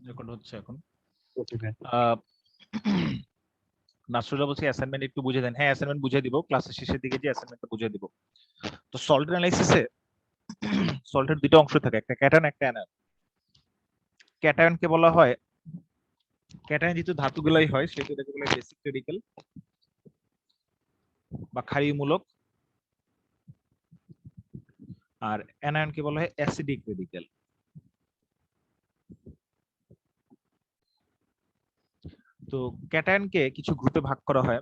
Record হচ্ছে এখন। ওকে ভাই। নাসরুল্লাহ বলছে অ্যাসাইনমেন্ট একটু বুঝিয়ে দেন। হ্যাঁ, অ্যাসাইনমেন্ট বুঝিয়ে দিব, ক্লাসের শেষের দিকে যে অ্যাসাইনমেন্টটা বুঝিয়ে দিব। তো সল্ট অ্যানালাইসিসে সল্টের দুটো অংশ থাকে, একটা ক্যাটায়ন একটা অ্যানায়ন। ক্যাটায়নকে বলা হয়, ক্যাটায়ন যেহেতু ধাতুগুলাই হয় সেহেতু এটাকে বলা হয় বেসিক রেডিক্যাল বা ক্ষারীয়মূলক, আর অ্যানায়নকে বলা হয় অ্যাসিডিক রেডিক্যাল। তো ক্যাটায়নকে কিছু গ্রুপে ভাগ করা হয়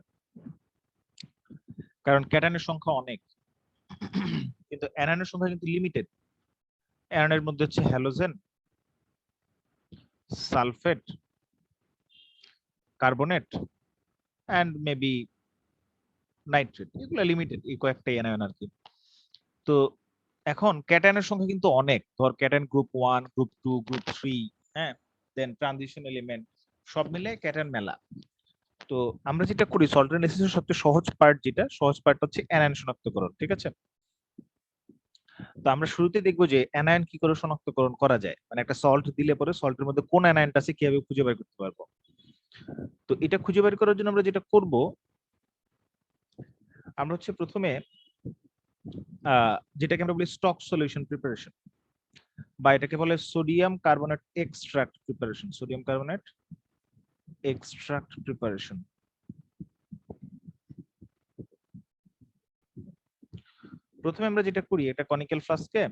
কারণ ক্যাটায়নের সংখ্যা অনেক, কিন্তু অ্যানায়নের সংখ্যা কিন্তু লিমিটেড। অ্যানায়নের মধ্যে হচ্ছে halogen, sulphate, carbonate and maybe nitrate, এগুলো লিমিটেড, এই কয়েকটাই অ্যানায়ন আর কি। তো এখন ক্যাটায়নের সংখ্যা কিন্তু অনেক, ধর ক্যাটায়ন গ্রুপ 1, গ্রুপ 2, গ্রুপ 3, হ্যাঁ, দেন ট্রানজিশন এলিমেন্ট, সব মিলে ক্যাটায়ন মেলা। তো আমরা যেটা করি সল্ট অ্যানালাইসিসের সবচেয়ে সহজ পার্ট, যেটা সহজ পার্ট হচ্ছে অ্যানায়ন শনাক্তকরণ, ঠিক আছে? তো আমরা শুরুতে দেখবো যে অ্যানায়ন কি করে শনাক্তকরণ করা যায়, মানে একটা সল্ট দিলে পরে সল্টের মধ্যে কোন অ্যানায়নটা আছে কিভাবে খুঁজে বের করতে পারবো। তো এটা খুঁজে বের করার জন্য আমরা যেটা করব, আমরা হচ্ছে প্রথমে যেটাকে আমরা বলি স্টক সলিউশন প্রিপারেশন, বা এটাকে বলে sodium carbonate extract preparation. Sodium carbonate extract preparation. প্রথমে আমরা যেটা করি, একটা কনিক্যাল ফ্লাস্কে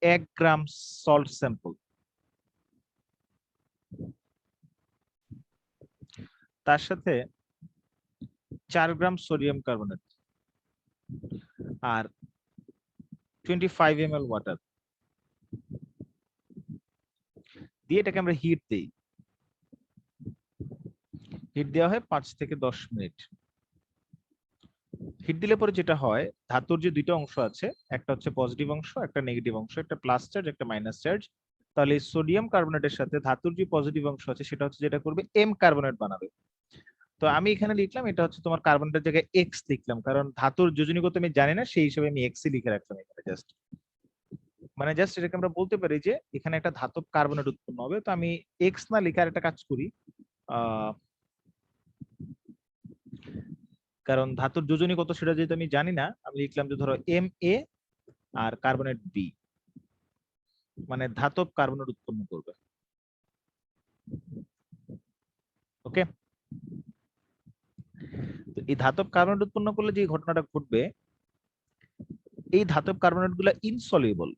1 গ্রাম সল্ট স্যাম্পল, তার সাথে 4 গ্রাম সোডিয়াম কার্বনেট আর 25 ml ওয়াটার দিয়ে এটাকে আমরা হিট দেই। হিট দেওয়া হয় 5 থেকে 10 মিনিট। হিট দিলে পরে যেটা হয়, ধাতুর যে দুইটা অংশ আছে, একটা হচ্ছে পজিটিভ অংশ, একটা নেগেটিভ অংশ, একটা প্লাস চার্জ একটা মাইনাস চার্জ। তাহলে সোডিয়াম কার্বনেটের সাথে ধাতুর যে পজিটিভ অংশ আছে সেটা হচ্ছে যেটা করবে এম কার্বনেট বানাবে। তো আমি এখানে লিখলাম এটা হচ্ছে তোমার কার্বনেটের জায়গায় এক্স লিখলাম, কারণ ধাতুর যোজনীগত আমি জানি না, সেই হিসেবে আমি এক্স লিখে রাখলাম এখানে। জাস্ট মানে জাস্ট এটাকে আমরা বলতে পারি যে এখানে একটা ধাতব কার্বনেট উৎপন্ন হবে। তো আমি এক্স না লিখে আর একটা কাজ করি, কারণ ধাতুর যোজনী কত সেটা যেহেতু আমি জানি না, আমি লিখলাম যে ধরো M A R carbonate B, মানে ধাতব কার্বনেট উৎপন্ন করবে। ওকে, তো এই ধাতব কার্বনেট উৎপন্ন করলে যে ঘটনাটা ঘটবে, এই ধাতব কার্বনেট গুলা ইনসলিউবল,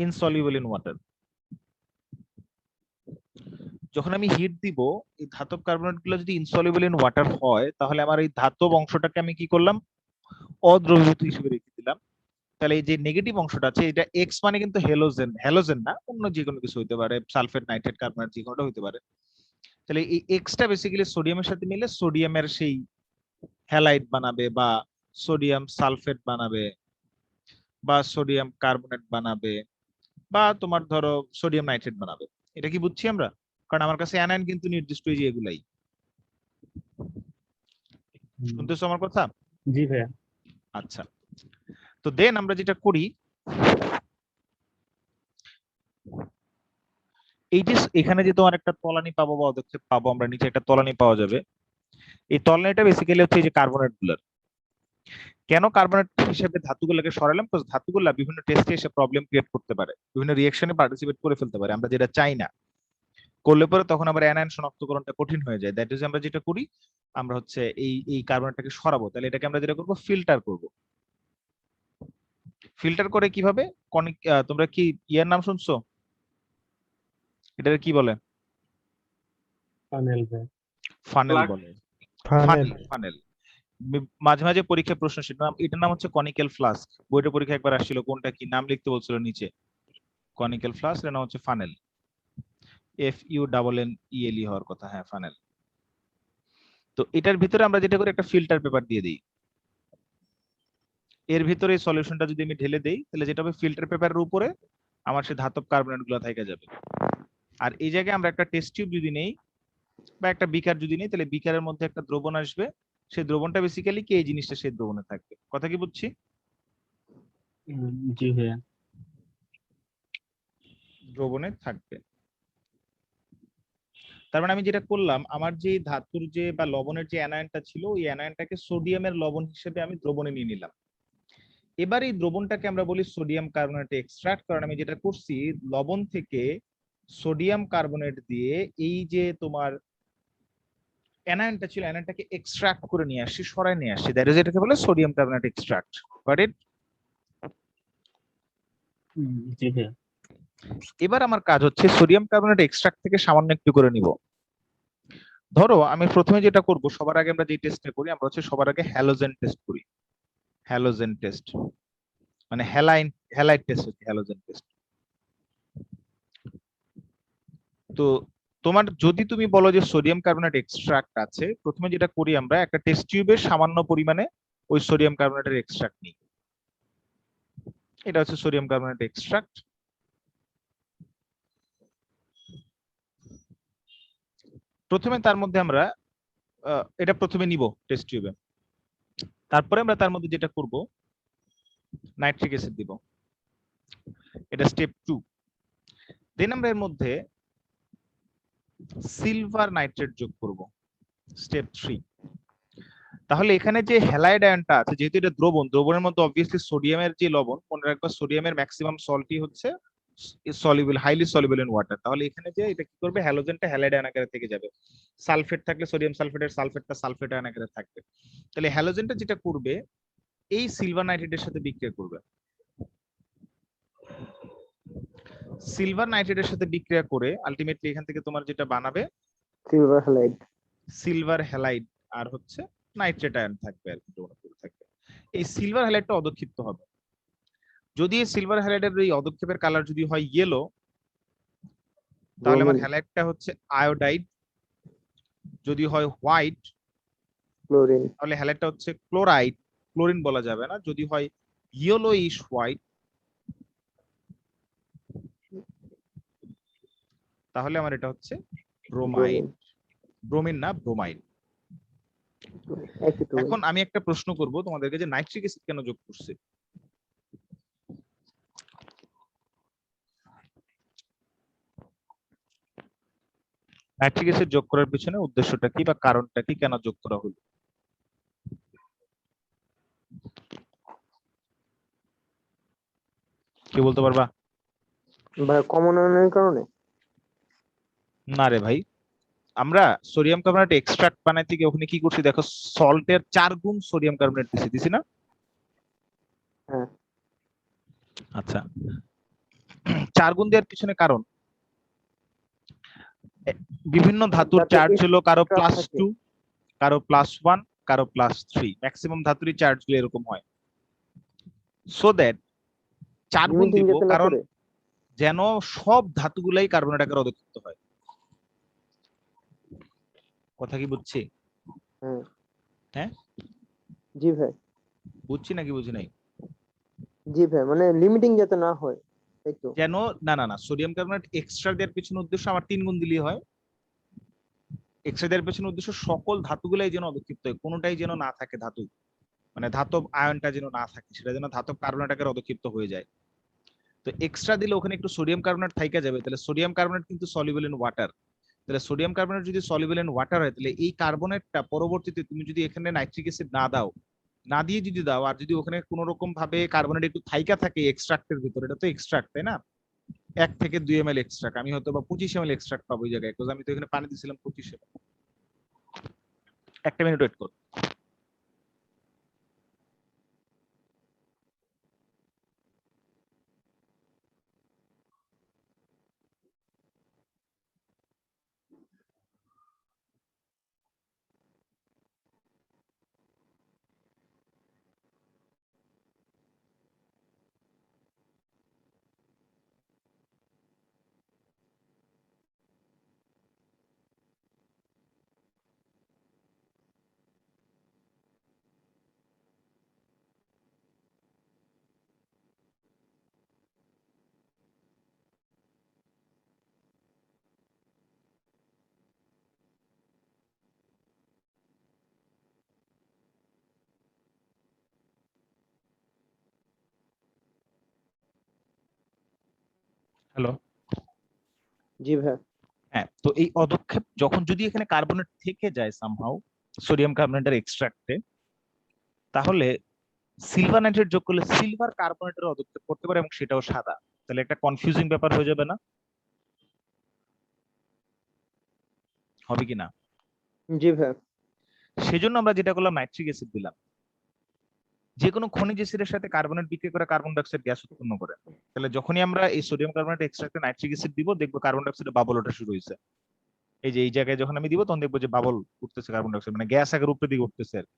ইনসলিউবল ইন ওয়াটার। যখন আমি হিট দিব, এই ধাতব কার্বনেট গুলো যদি ইনসলিউবল ইন ওয়াটার হয়, তাহলে আমার এই ধাতব অংশটাকে আমি কি করলাম, অদ্রবীভূত হিসেবে রেখে দিলাম। তাহলে এই যে নেগেটিভ অংশটা আছে, এটা এক্স মানে কিন্তু হ্যালোজেন, হ্যালোজেন না, অন্য যে কোনো কিছু হতে পারে, সালফেট, নাইট্রেট, কার্বনেট, যে কোনোটা হতে পারে। তাহলে এই এক্সটা বেসিক্যালি সোডিয়ামের সাথে মিলে সোডিয়ামের সেই হ্যালাইড বানাবে, বা সোডিয়াম সালফেট বানাবে, বা সোডিয়াম কার্বনেট বানাবে, বা তোমার ধরো সোডিয়াম নাইট্রেট বানাবে। এটা কি বুঝছি আমরা? কারণ আমার কাছে অ্যানায়ন কিন্তু নির্দিষ্ট এই যে এগুলাই। শুনতেছো আমার কথা? জি ভাইয়া। আচ্ছা, তো দেন আমরা যেটা করি, এই যে এখানে যে তোমার একটা তলানি পাবো বা অদক্ষেপ পাবো, আমরা নিচে একটা তলানি পাওয়া যাবে। এই তলানিটা বেসিক্যালি হচ্ছে এই যে কার্বনেট গুলার। কেন কার্বনেট হিসেবে ধাতুগুলোকে সরালাম? কারণ ধাতুগুলা বিভিন্ন টেস্টে এসে প্রবলেম ক্রিয়েট করতে পারে, বিভিন্ন রিঅ্যাকশনে পার্টিসিপেট করে ফেলতে পারে, আমরা যেটা চাই না। করলে পরে তখন আবার অ্যানায়ন শনাক্তকরণটা কঠিন হয়ে যায়। দ্যাট ইজ আমরা যেটা করি, আমরা হচ্ছে এই এই কার্বনেটটাকে সরাবো। তাহলে এটাকে আমরা যেটা করবো, ফিল্টার করব। ফিল্টার করে কিভাবে? কনিক, তোমরা কি ইয়ার নাম শুনছো? এটাকে কি বলে? ফানেল ভাই। ফানেল বলে। ফানেল। Funnel, funnel. মাঝে মাঝে পরীক্ষায় প্রশ্ন, সেটা নাম, এটার নাম হচ্ছে কনিক্যাল ফ্লাস্ক। বইটা পরীক্ষা একবার আসছিল, কোনটা কি নাম লিখতে বলছিল নিচে, কনিক্যাল ফ্লাস্ক, এর নাম হচ্ছে ফানেল। FUNNEL হওয়ার কথা, হ্যাঁ ফানেল। তো এটার ভিতরে আমরা যেটা করি, একটা ফিল্টার পেপার দিয়ে দিই। এর ভিতরে এই সলিউশনটা যদি আমি ঢেলে দেই, তাহলে যেটা হবে, ফিল্টার পেপারের উপরে আমার সে ধাতব কার্বনেট গুলো থেকে যাবে। আর এই জায়গায় আমরা একটা টেস্ট টিউব যদি নেই, বা একটা বিকার যদি নেই, তাহলে বিকারের মধ্যে একটা দ্রবণ আসবে, সেই দ্রবণটা বেসিক্যালি কি এই জিনিসটা সেই দ্রবণে থাকবে। কথা কি বুঝছি? জি ভাইয়া। দ্রবণে থাকবে। তার মানে আমি যেটা করলাম, আমার যে ধাতুর যে বা লবণের যে অ্যানায়নটা ছিল, ওই অ্যানায়নটাকে সোডিয়ামের লবণ হিসেবে আমি দ্রবণে নিয়ে নিলাম। এবার এই দ্রবণটাকে আমরা বলি সোডিয়াম কার্বনেট এক্সট্রাক্ট, কারণ আমি যেটা করছি লবণ থেকে সোডিয়াম কার্বনেট দিয়ে এই যে তোমার অ্যানায়নটা ছিল, অ্যানায়নটাকে এক্সট্রাক্ট করে নিয়ে আসছি, সরায় নিয়ে আসছি, দ্যাট ইজ এটাকে বলে sodium carbonate extract. Got it? জি ভাইয়া। এবার আমার কাজ হচ্ছে সোডিয়াম কার্বনেট এক্সট্রাক্ট থেকে সামান্য একটু করে নিব। ধরো আমি প্রথমে যেটা করব, সবার আগে আমরা যে টেস্টটা করি, আমরা হচ্ছে সবার আগে হ্যালোজেন টেস্ট করি। হ্যালোজেন টেস্ট মানে হ্যালাইড টেস্ট হচ্ছে হ্যালোজেন টেস্ট। তো তোমার যদি তুমি বলো যে সোডিয়াম কার্বনেট এক্সট্রাক্ট আছে, প্রথমে যেটা করি আমরা একটা টেস্ট টিউবে সামান্য পরিমাণে ওই সোডিয়াম কার্বনেটের এক্সট্রাক্ট নিই। এটা হচ্ছে সোডিয়াম কার্বনেট এক্সট্রাক্ট। প্রথমে তার মধ্যে আমরা এটা প্রথমে নিব টেস্ট টিউবে, তারপরে আমরা তার মধ্যে যেটা করব নাইট্রিক অ্যাসিড দিব, এটা স্টেপ 2। দেন আমরা এর মধ্যে সিলভার নাইট্রেট যোগ করব, স্টেপ 3। তাহলে এখানে যে হ্যালাইড আয়নটা আছে, যেহেতু এটা দ্রবণ, দ্রবণের মধ্যে অবভিয়াসলি সোডিয়ামের যে লবণ, মনে রাখবা সোডিয়ামের ম্যাক্সিমাম সল্টই হচ্ছে soluble, highly soluble in water. তাহলে এখানে যে এটা কি করবে, হ্যালোজেনটা হ্যালাইড আয়ন আকারে থেকে যাবে। সালফেট থাকলে সোডিয়াম সালফেটের সালফেটটা সালফেট আয়ন আকারে থাকবে। তাহলে হ্যালোজেনটা যেটা করবে, এই সিলভার নাইট্রেটের সাথে বিক্রিয়া করবে। সিলভার নাইট্রেটের সাথে বিক্রিয়া করে আলটিমেটলি এখান থেকে তোমার যেটা বানাবে সিলভার হ্যালাইড। সিলভার হ্যালাইড আর হচ্ছে নাইট্রেট আয়ন থাকবে আর কি, থাকবে। এই সিলভার হ্যালাইডটা অদক্ষিপ্ত হবে। যদি এই সিলভার হ্যালাইডের এই অদক্ষেপের কালার যদি হয় ইয়েলো, তাহলে আমার হ্যালাইডটা হচ্ছে আয়োডাইড। যদি হয় হোয়াইট, ক্লোরিন। তাহলে হ্যালাইডটা হচ্ছে ক্লোরাইড। ক্লোরিন বলা যাবে না। যদি হয় ইয়েলোইশ হোয়াইট, তাহলে আমার এটা হচ্ছে ব্রোমাইড। ব্রোমিন না, ব্রোমাইড। এখন আমি একটা প্রশ্ন করব তোমাদেরকে, যে নাইট্রিক অ্যাসিড কেন যোগ করছে? নাইট্রিক অ্যাসিড যোগ করার পিছনে উদ্দেশ্যটা কি বা কারণটা কি, কেন যোগ করা হলো? কি বলতে পারবা? ভাই কমন আয়নের কারণে। না রে ভাই, আমরা সোডিয়াম কার্বনেট এক্সট্রাক্ট বানাইতে গিয়ে ওখানে কি করছি দেখো, সল্টের 4 গুণ সোডিয়াম কার্বনেট দিছি না? হ্যাঁ। আচ্ছা, 4 গুণ দেওয়ার পিছনে কারণ বিভিন্ন ধাতুর চার্জ হলো কারো +2, কারো +1, কারো +3, ম্যাক্সিমাম ধাতুরই চার্জ গুলো এরকম হয়। সো দ্যাট 4 গুণ দিব, কারণ যেন সব ধাতুগুলাই কার্বনেট আকারে অদক্ষিপ্ত হয়। কথা কি বুঝছি? হ্যাঁ জি ভাই। বুঝছি নাকি বুঝি নাই? জি ভাই, মানে লিমিটিং যাতে না হয় একটু। যেন না সোডিয়াম কার্বনেট এক্সট্রা দেওয়ার পিছনে উদ্দেশ্য আমার 3 গুণ দিলেই হয়। এক্সট্রা দেওয়ার পিছনে উদ্দেশ্য সকল ধাতুগুলাই যেন অদক্ষিপ্ত হয়, কোনোটাই যেন না থাকে ধাতু, মানে ধাতব আয়নটা যেন না থাকে, সেটা যেন ধাতব কার্বনেট আকারে অদক্ষিপ্ত হয়ে যায়। তো এক্সট্রা দিলে ওখানে একটু সোডিয়াম কার্বনেট থাইকা যাবে, তাহলে সোডিয়াম কার্বনেট কিন্তু সলিবল ইন ওয়াটার। তাহলে সোডিয়াম কার্বনেট যদি সলিবল ইন ওয়াটার হয়, তাহলে এই কার্বনেটটা পরবর্তীতে তুমি যদি এখানে নাইট্রিক অ্যাসিড না দাও, না দিয়ে যদি দাও, আর যদি ওখানে কোনো রকম ভাবে কার্বনেট একটু থাইকা থাকে এক্সট্রাক্টের ভিতরে, এটা তো এক্সট্রাক্ট তাই না, 1 থেকে 2 ml এক্সট্রাক্ট, আমি হয়তো বা 25 ml এক্সট্রাক্ট পাবো ওই জায়গায়, আমি তো এখানে পানি দিয়েছিলাম 25 ml। একটা মিনিট ওয়েট কর। হ্যালো। জি ভাইয়া। হ্যাঁ, তো এই পদক্ষেপ যখন যদি এখানে কার্বনেট থেকে যায় সামহাউ সোডিয়াম কার্বনেটের এক্সট্রাক্টে, তাহলে সিলভার নাইট্রেট যোগ করলে সিলভার কার্বনেটের পদক্ষেপ করতে পারে এবং সেটাও সাদা। তাহলে একটা কনফিউজিং ব্যাপার হয়ে যাবে না? হবে কি না? জি ভাইয়া। সেজন্য আমরা যেটা করলাম, নাইট্রিক অ্যাসিড দিলাম। যে কোনো খনিজ অ্যাসিডের সাথে কার্বনেট বিক্রিয়া করে কার্বন ডাইঅক্সাইড গ্যাস উৎপন্ন করে। তাহলে যখনই আমরা এই সোডিয়াম কার্বনেট এক্সট্রাক্টে নাইট্রিক অ্যাসিড দিব, দেখবো কার্বন ডাইঅক্সাইডের বাবল ওঠা শুরু হয়েছে। এই যে এই জায়গায় যখন আমি দিব, তখন দেখবো যে বাবল উঠতেছে, কার্বন ডাইঅক্সাইড মানে গ্যাস আগের উপরে দিকে উঠতেছে আর কি।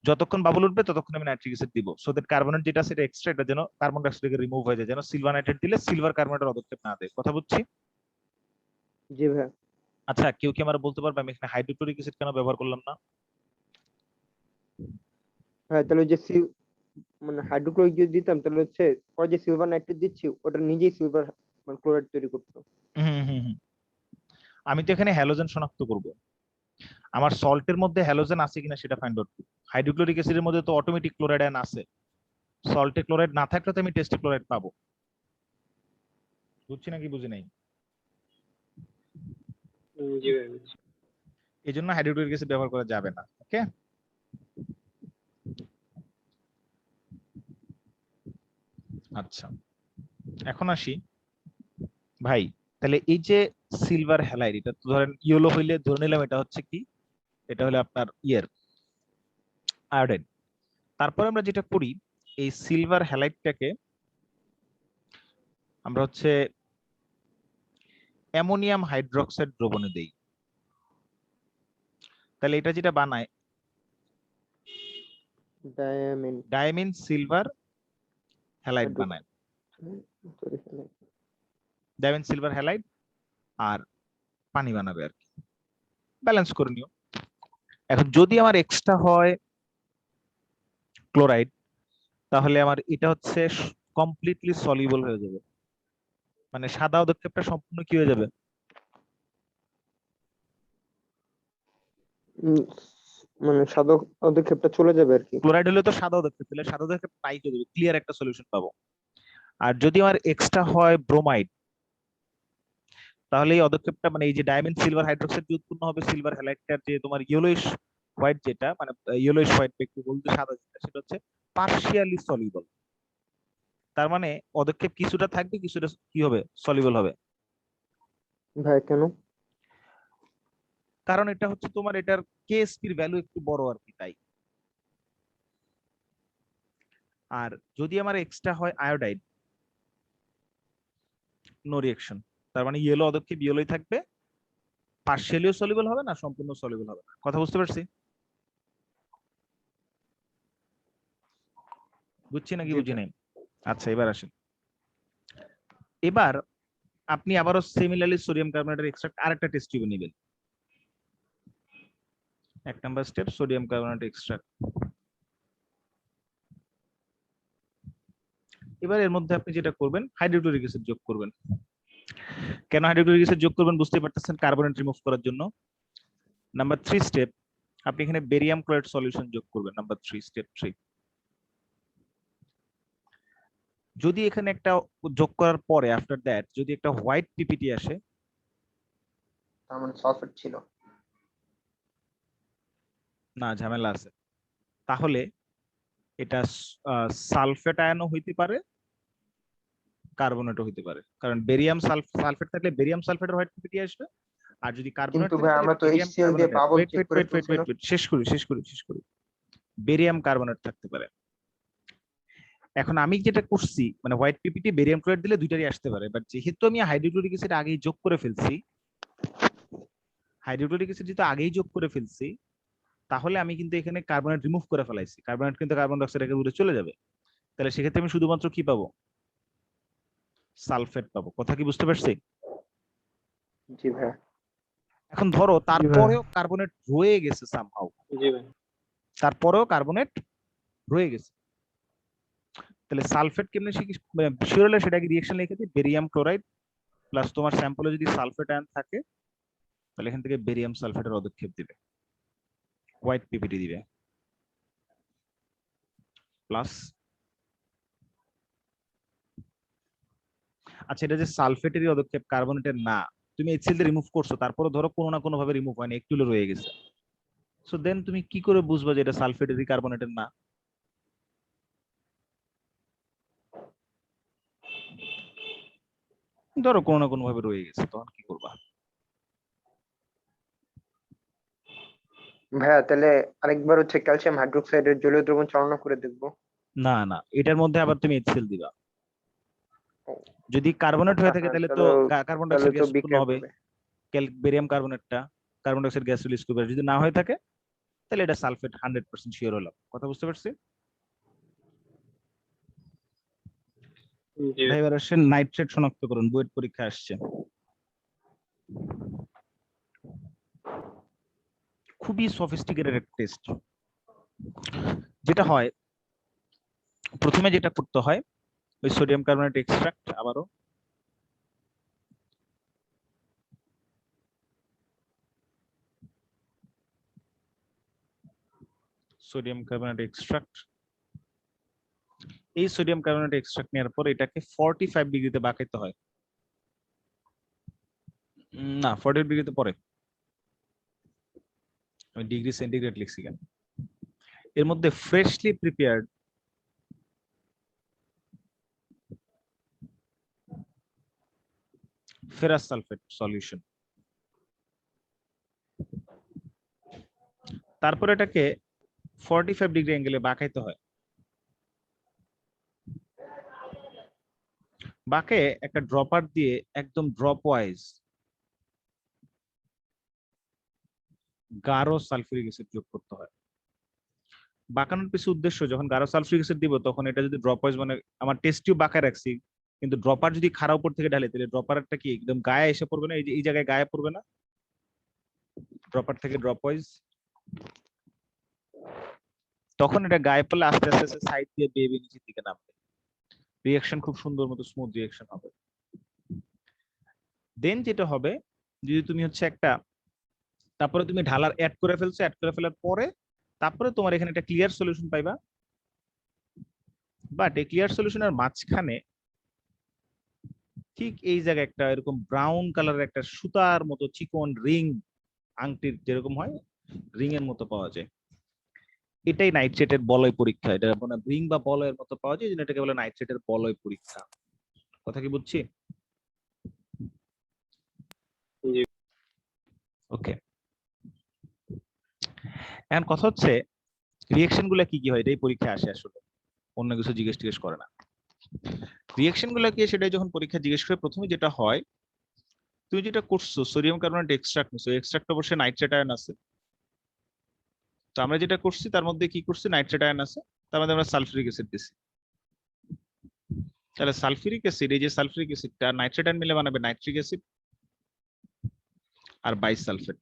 যতক্ষণ বাবল উঠবে ততক্ষণ আমি নাইট্রিক অ্যাসিড দিব, সো দ্যাট কার্বনেট যেটা সেটা এক্সট্রা, এটা যেন কার্বন ডাইঅক্সাইড থেকে রিমুভ হয়ে যায়, যেন সিলভার নাইট্রেট দিলে সিলভার কার্বনেটের পদক্ষেপ না দেয়। কথা বুঝছি? জি ভাইয়া। আচ্ছা, কেউ কি আমার বলতে পারবে আমি এখানে হাইড্রোক্লোরিক অ্যাসিড কেন ব্যবহার করলাম না? হ্যাঁ, তাহলে ওই যে মানে হাইড্রোক্লোরিক যদি দিতাম তাহলে হচ্ছে পরে যে সিলভার নাইট্রেট দিচ্ছি ওটা নিজেই সিলভার মানে ক্লোরাইড তৈরি করতো। হুম হুম হুম। আমি তো এখানে হ্যালোজেন শনাক্ত করব। আমার সল্টের মধ্যে হ্যালোজেন আছে কিনা সেটা ফাইন্ড আউট করব। হাইড্রোক্লোরিক অ্যাসিডের মধ্যে তো অটোমেটিক ক্লোরাইড আয়ন আছে, সল্টে ক্লোরাইড না থাকলে তো আমি টেস্টে ক্লোরাইড পাবো। বুঝছি নাকি বুঝি নাই? জি ভাইয়া। এই জন্য হাইড্রোক্লোরিক অ্যাসিড ব্যবহার করা যাবে না। ওকে, আচ্ছা এখন আসি ভাই। তাহলে এই যে সিলভার হ্যালাইড, এটা তো ধরেন ইয়েলো হইলে ধরে নিলাম এটা হচ্ছে কি, এটা হলো আপনার আয়োডাইড। তারপরে আমরা যেটা করি, এই সিলভার হ্যালাইডটাকে আমরা হচ্ছে অ্যামোনিয়াম হাইড্রোক্সাইড দ্রবণে দেই। তাহলে এটা যেটা বানায়, diamine diamine silver halide hydro বানায়। সরি ডায়ামিন সিলভার হ্যালাইড আর পানি বানাবে আর কি, ব্যালেন্স করে নিও। এখন যদি আমার এক্সট্রা হয় ক্লোরাইড, তাহলে আমার এটা হচ্ছে কমপ্লিটলি সলিউবল হয়ে যাবে, মানে সাদা পদক্ষেপটা সম্পূর্ণ কি হয়ে যাবে? মানে সাদা পদক্ষেপটা চলে যাবে আর কি। ক্লোরাইড হলে তো সাদা পদক্ষেপ, তাহলে সাদা পদক্ষেপ নাই হয়ে যাবে, ক্লিয়ার একটা সলিউশন পাবো। আর যদি আমার এক্সট্রা হয় ব্রোমাইড, তাহলে এই পদক্ষেপটা মানে এই যে ডায়মন্ড সিলভার হাইড্রোক্সাইড যে উৎপন্ন হবে সিলভার হ্যালাইডটার যে তোমার ইয়েলোইশ হোয়াইট, যেটা মানে ইয়েলোইশ হোয়াইট একটু বলতে সাদা, যেটা সেটা হচ্ছে পার্শিয়ালি সলিউবল। তার মানে পদক্ষেপ কিছুটা থাকবে, কিছুটা কি হবে, সলিউবল হবে। ভাই কেন? কারণ এটা হচ্ছে তোমার এটার কেএসপির ভ্যালু একটু বড় আর কি, তাই। আর যদি আমার এক্সট্রা হয় আয়োডাইড, নো রিঅ্যাকশন। তার মানে ইয়েলো পদক্ষেপ ইয়েলোই থাকবে, পার্শিয়ালিও সলিউবল হবে না, সম্পূর্ণ সলিউবল হবে না। কথা বুঝতে পারছি? বুঝছি নাকি জি বুঝি ভাই। নাই? আচ্ছা, এবার আসেন। এবার আপনি আবারও সিমিলারলি সোডিয়াম কার্বনেটের এক্সট্রাক্ট আরেকটা টেস্ট টিউবে নেবেন। 1 number step, sodium carbonate extract. এবার এর মধ্যে আপনি যেটা করবেন, হাইড্রোক্লোরিক অ্যাসিড যোগ করবেন। কেন হাইড্রোক্লোরিক অ্যাসিড যোগ করবেন বুঝতে পারতেছেন, কার্বনেট রিমুভ করার জন্য। নাম্বার 3 স্টেপ, আপনি এখানে বেরিয়াম ক্লোরাইড সলিউশন যোগ করবেন। Number 3, step 3। যদি এখানে একটা যোগ করার পরে আফটার দ্যাট যদি একটা হোয়াইট পিপিটি আসে, তার মানে সালফেট ছিল। না ঝামেলা আছে, তাহলে এটা সালফেট আয়নও হইতে পারে, কার্বনেটও হইতে পারে। কারণ বেরিয়াম সালফেট থাকলে বেরিয়াম সালফেটের হোয়াইট পিপিটি আসবে, আর যদি কার্বনেট কিন্তু থাকে ভাই তাহলে আমরা তো বেরিয়াম HCl দিয়ে কার্বনেট আসবে। বাবল ওয়েট চেক ওয়েট করে ওয়েট ওয়েট ফেলছি ওয়েট না। ওয়েট, শেষ করি। বেরিয়াম কার্বনেট থাকতে পারে। এখন আমি যেটা করছি, মানে হোয়াইট পিপিটি বেরিয়াম ক্লোরাইড দিলে দুইটারই আসতে পারে, বাট যেহেতু আমি হাইড্রোক্লোরিক অ্যাসিড আগেই যোগ করে ফেলছি, তাহলে আমি কিন্তু এখানে কার্বনেট রিমুভ করে ফেলাইছি, কার্বনেট কিন্তু কার্বন ডাই অক্সাইড দূরে চলে যাবে। তাহলে সেক্ষেত্রে আমি শুধুমাত্র কি পাবো, সালফেট পাবো। কথা কি বুঝতে পারছি? জি ভাই। এখন ধরো জি ভাই। তারপরেও কার্বনেট রয়ে গেছে সামহাউ, জি ভাই। তারপরেও কার্বনেট রয়ে গেছে, তাহলে সালফেট কেমনে শিওর হলে সেটাকে রিয়েকশন লিখে দিই, বেরিয়াম ক্লোরাইড প্লাস তোমার স্যাম্পলে যদি সালফেট আয়ন থাকে, তাহলে এখান থেকে বেরিয়াম সালফেটের পদক্ষেপ দিবে, হোয়াইট পিপিটি দিবে, প্লাস। আচ্ছা, এটা যে সালফেটেরই পদক্ষেপ, কার্বনেটের না। তুমি HCl দিয়ে রিমুভ করছো, তারপরে ধরো কোনো না কোনো ভাবে রিমুভ হয়নি, একটু রয়ে গেছে। সো দেন তুমি কি করে বুঝবা যে এটা সালফেটেরই কার্বনেটের না? ধরো কোনো না কোনো ভাবে রয়ে গেছে, তখন কি করবা? ভাইয়া তাহলে আরেকবার হচ্ছে ক্যালসিয়াম হাইড্রোক্সাইডের জলীয় দ্রবণ চালনা করে দেখবো। না না, এটার মধ্যে আবার তুমি HCl দিবা। ও, যদি কার্বনেট আচ্ছা হয়ে থাকে হ্যাঁ, তাহলে তো তাহলে কার্বন তাহলে ডাইঅক্সাইড তো গ্যাস উৎপন্ন বিক্রিয়া হবে, করবে। বেরিয়াম কার্বনেটটা কার্বন ডাইঅক্সাইড গ্যাস রিলিজ করবে। আর যদি না হয়ে থাকে তাহলে এটা সালফেট, 100% শিওর হলাম। কথা বুঝতে পারছি? জি। ভাই এবার আসেন নাইট্রেট শনাক্তকরণ, বুয়েট পরীক্ষা আসছে। খুবই সফিস্টিকেটেড একটা টেস্ট। যেটা হয়, প্রথমে যেটা করতে হয়, ওই সোডিয়াম কার্বনেট এক্সট্রাক্ট, আবারও সোডিয়াম কার্বনেট এক্সট্রাক্ট, এই সোডিয়াম কার্বনেট এক্সট্রাক্ট নেওয়ার পর এটাকে 45 ডিগ্রিতে বাঁকাইতে হয়। না, 40 ডিগ্রিতে পরে, আমি ডিগ্রি সেন্টিগ্রেড লিখছি কেন? এর মধ্যে freshly prepared ferrous sulphate solution, তারপর এটাকে 45 ডিগ্রি অ্যাঙ্গেলে বাঁকাইতে হয়। বাঁকে একটা ড্রপার দিয়ে একদম ড্রপ ওয়াইজ গাঢ় সালফিউরিক অ্যাসিড যোগ করতে হয়। বাঁকানোর পিছু উদ্দেশ্য, যখন গাঢ় সালফিউরিক অ্যাসিড দিব তখন এটা যদি ড্রপ ওয়াইজ, মানে আমার টেস্ট টিউব বাঁকায় রাখছি, কিন্তু ড্রপার যদি খাড়া উপর থেকে ঢালে তাহলে ড্রপারটা কি একদম গায়ে এসে পড়বে না? এই যে এই জায়গায় গায়ে পড়বে না, ড্রপার থেকে ড্রপ ওয়াইজ। তখন এটা গায়ে পড়লে আস্তে আস্তে আস্তে সাইড দিয়ে বেয়ে নিচের দিকে নামবে, রিয়াকশন খুব সুন্দর মতো স্মুথ রিয়াকশন হবে। দেন যেটা হবে, যদি তুমি হচ্ছে একটা, তারপরে তুমি ঢালার অ্যাড করে ফেলছো, অ্যাড করে ফেলার পরে তারপরে তোমার এখানে একটা ক্লিয়ার সলিউশন পাইবা। বাট এই ক্লিয়ার সলিউশনের মাঝখানে ঠিক এই জায়গায় একটা এরকম ব্রাউন কালারের একটা সুতার মতো চিকন রিং, আংটির যেরকম হয় রিং এর মতো পাওয়া যায়। এটাই নাইট্রেটের বলয় পরীক্ষা। এটা মানে রিং বা বলয়ের মতো পাওয়া যায়, এই জন্য এটাকে বলে নাইট্রেটের বলয় পরীক্ষা। কথা কি বুঝছি? জি। ওকে, এখন কথা হচ্ছে রিয়েকশন গুলা কি কি হয়, এটাই পরীক্ষায় আসে আসলে, অন্য কিছু জিজ্ঞেস করে না। রিয়েকশন গুলা কি সেটাই যখন পরীক্ষা জিজ্ঞেস করে, প্রথমে যেটা হয়, তুমি যেটা করছো সোডিয়াম কার্বনেট এক্সট্রাক্ট নিছো, এক্সট্রাক্ট অবশ্যই নাইট্রেট আয়ন আছে। তো আমরা যেটা করছি তার মধ্যে কি করছি, নাইট্রেট আয়ন আছে, তার মধ্যে আমরা সালফিউরিক অ্যাসিড দিছি। তাহলে সালফিউরিক অ্যাসিড, এই যে সালফিউরিক অ্যাসিডটা নাইট্রেট আয়ন মিলে বানাবে নাইট্রিক অ্যাসিড আর বাইসালফেট।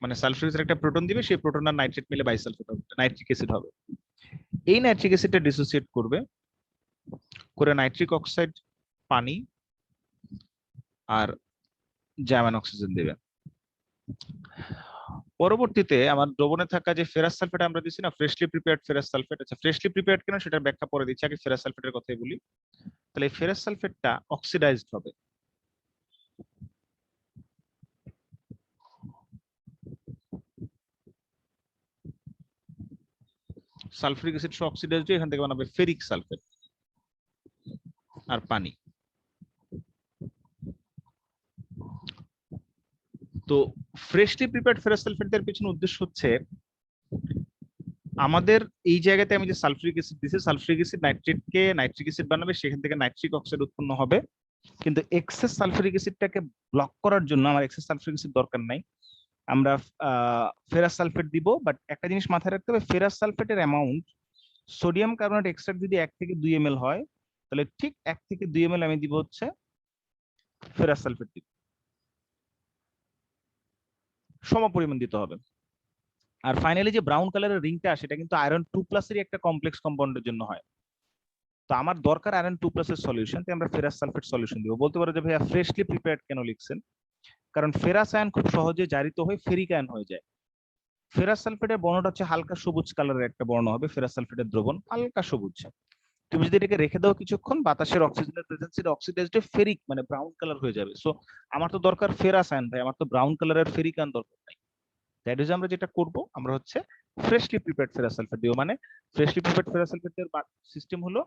মানে সালফিউরিক একটা প্রোটন দিবে, সেই প্রোটন আর নাইট্রেট মিলে বাইসালফেট হবে, নাইট্রিক অ্যাসিড হবে। এই নাইট্রিক অ্যাসিডটা ডিসোসিয়েট করবে করে নাইট্রিক অক্সাইড, পানি আর জার্মান অক্সিজেন দেবে। পরবর্তীতে আমার দ্রবণে থাকা যে ফেরাস সালফেট আমরা দিচ্ছি না, ফ্রেশলি প্রিপেয়ার্ড ফেরাস সালফেট, আচ্ছা ফ্রেশলি প্রিপেয়ার্ড কেন সেটার ব্যাখ্যা পরে দিচ্ছি, আগে ফেরাস সালফেটের কথাই বলি। তাহলে এই ফেরাস সালফেটটা অক্সিডাইজড হবে, সালফিউরিক অ্যাসিড সহ অক্সিডাইজড হয়ে এখান থেকে বানাবে ফেরিক সালফেট আর পানি। তো ফ্রেশলি প্রিপেয়ার্ড ফেরাস সালফেট এর পিছনে উদ্দেশ্য হচ্ছে, আমাদের এই জায়গাতে আমি যে সালফিউরিক অ্যাসিড দিছি, সালফিউরিক অ্যাসিড নাইট্রেটকে নাইট্রিক অ্যাসিড বানাবে, সেখান থেকে নাইট্রিক অক্সাইড উৎপন্ন হবে। কিন্তু এক্সেস সালফিউরিক অ্যাসিডটাকে ব্লক করার জন্য আমার এক্সেস সালফিউরিক অ্যাসিড দরকার নাই, আমরা ফেরাস সালফেট দিব। বাট একটা জিনিস মাথায় রাখতে হবে, ফেরাস সালফেটের অ্যামাউন্ট সোডিয়াম কার্বনেট এক্সট্রাক্ট যদি 1 থেকে 2 ml হয়, তাহলে ঠিক 1 থেকে 2 ml আমি দিব হচ্ছে ফেরাস সালফেট দিব, সম পরিমাণ দিতে হবে। আর ফাইনালি যে ব্রাউন কালারের রিংটা আসে, এটা কিন্তু আয়রন 2+ এর একটা কমপ্লেক্স কম্পাউন্ডের জন্য হয়। তো আমার দরকার আয়রন 2+ এর সলিউশন, তাই আমরা ফেরাস সালফেট সলিউশন দিব। বলতে পারো যে ভাইয়া ফ্রেশলি প্রিপেয়ার্ড কেন লিখছেন? কারণ ফেরাস আয়ন খুব সহজে জারিত হয়ে ফেরিক আয়ন হয়ে যায়। ফেরাস সালফেটের বর্ণটা হচ্ছে হালকা সবুজ কালারের একটা বর্ণ হবে, ফেরাস সালফেটের দ্রবণ হালকা সবুজ। তুমি যদি এটাকে রেখে দাও কিছুক্ষণ, বাতাসের অক্সিজেনের প্রেজেন্সে অক্সিডাইজড ফেরিক মানে ব্রাউন কালার হয়ে যাবে। সো আমার তো দরকার ফেরাস আয়ন ভাই, আমার তো ব্রাউন কালারের ফেরিক আয়ন দরকার নাই। দ্যাট ইজ আমরা যেটা করব, আমরা হচ্ছে ফ্রেশলি প্রিপেয়ার্ড ফেরাস সালফেট দিব। মানে ফ্রেশলি প্রিপেয়ার্ড ফেরাস সালফেটের সিস্টেম হলো,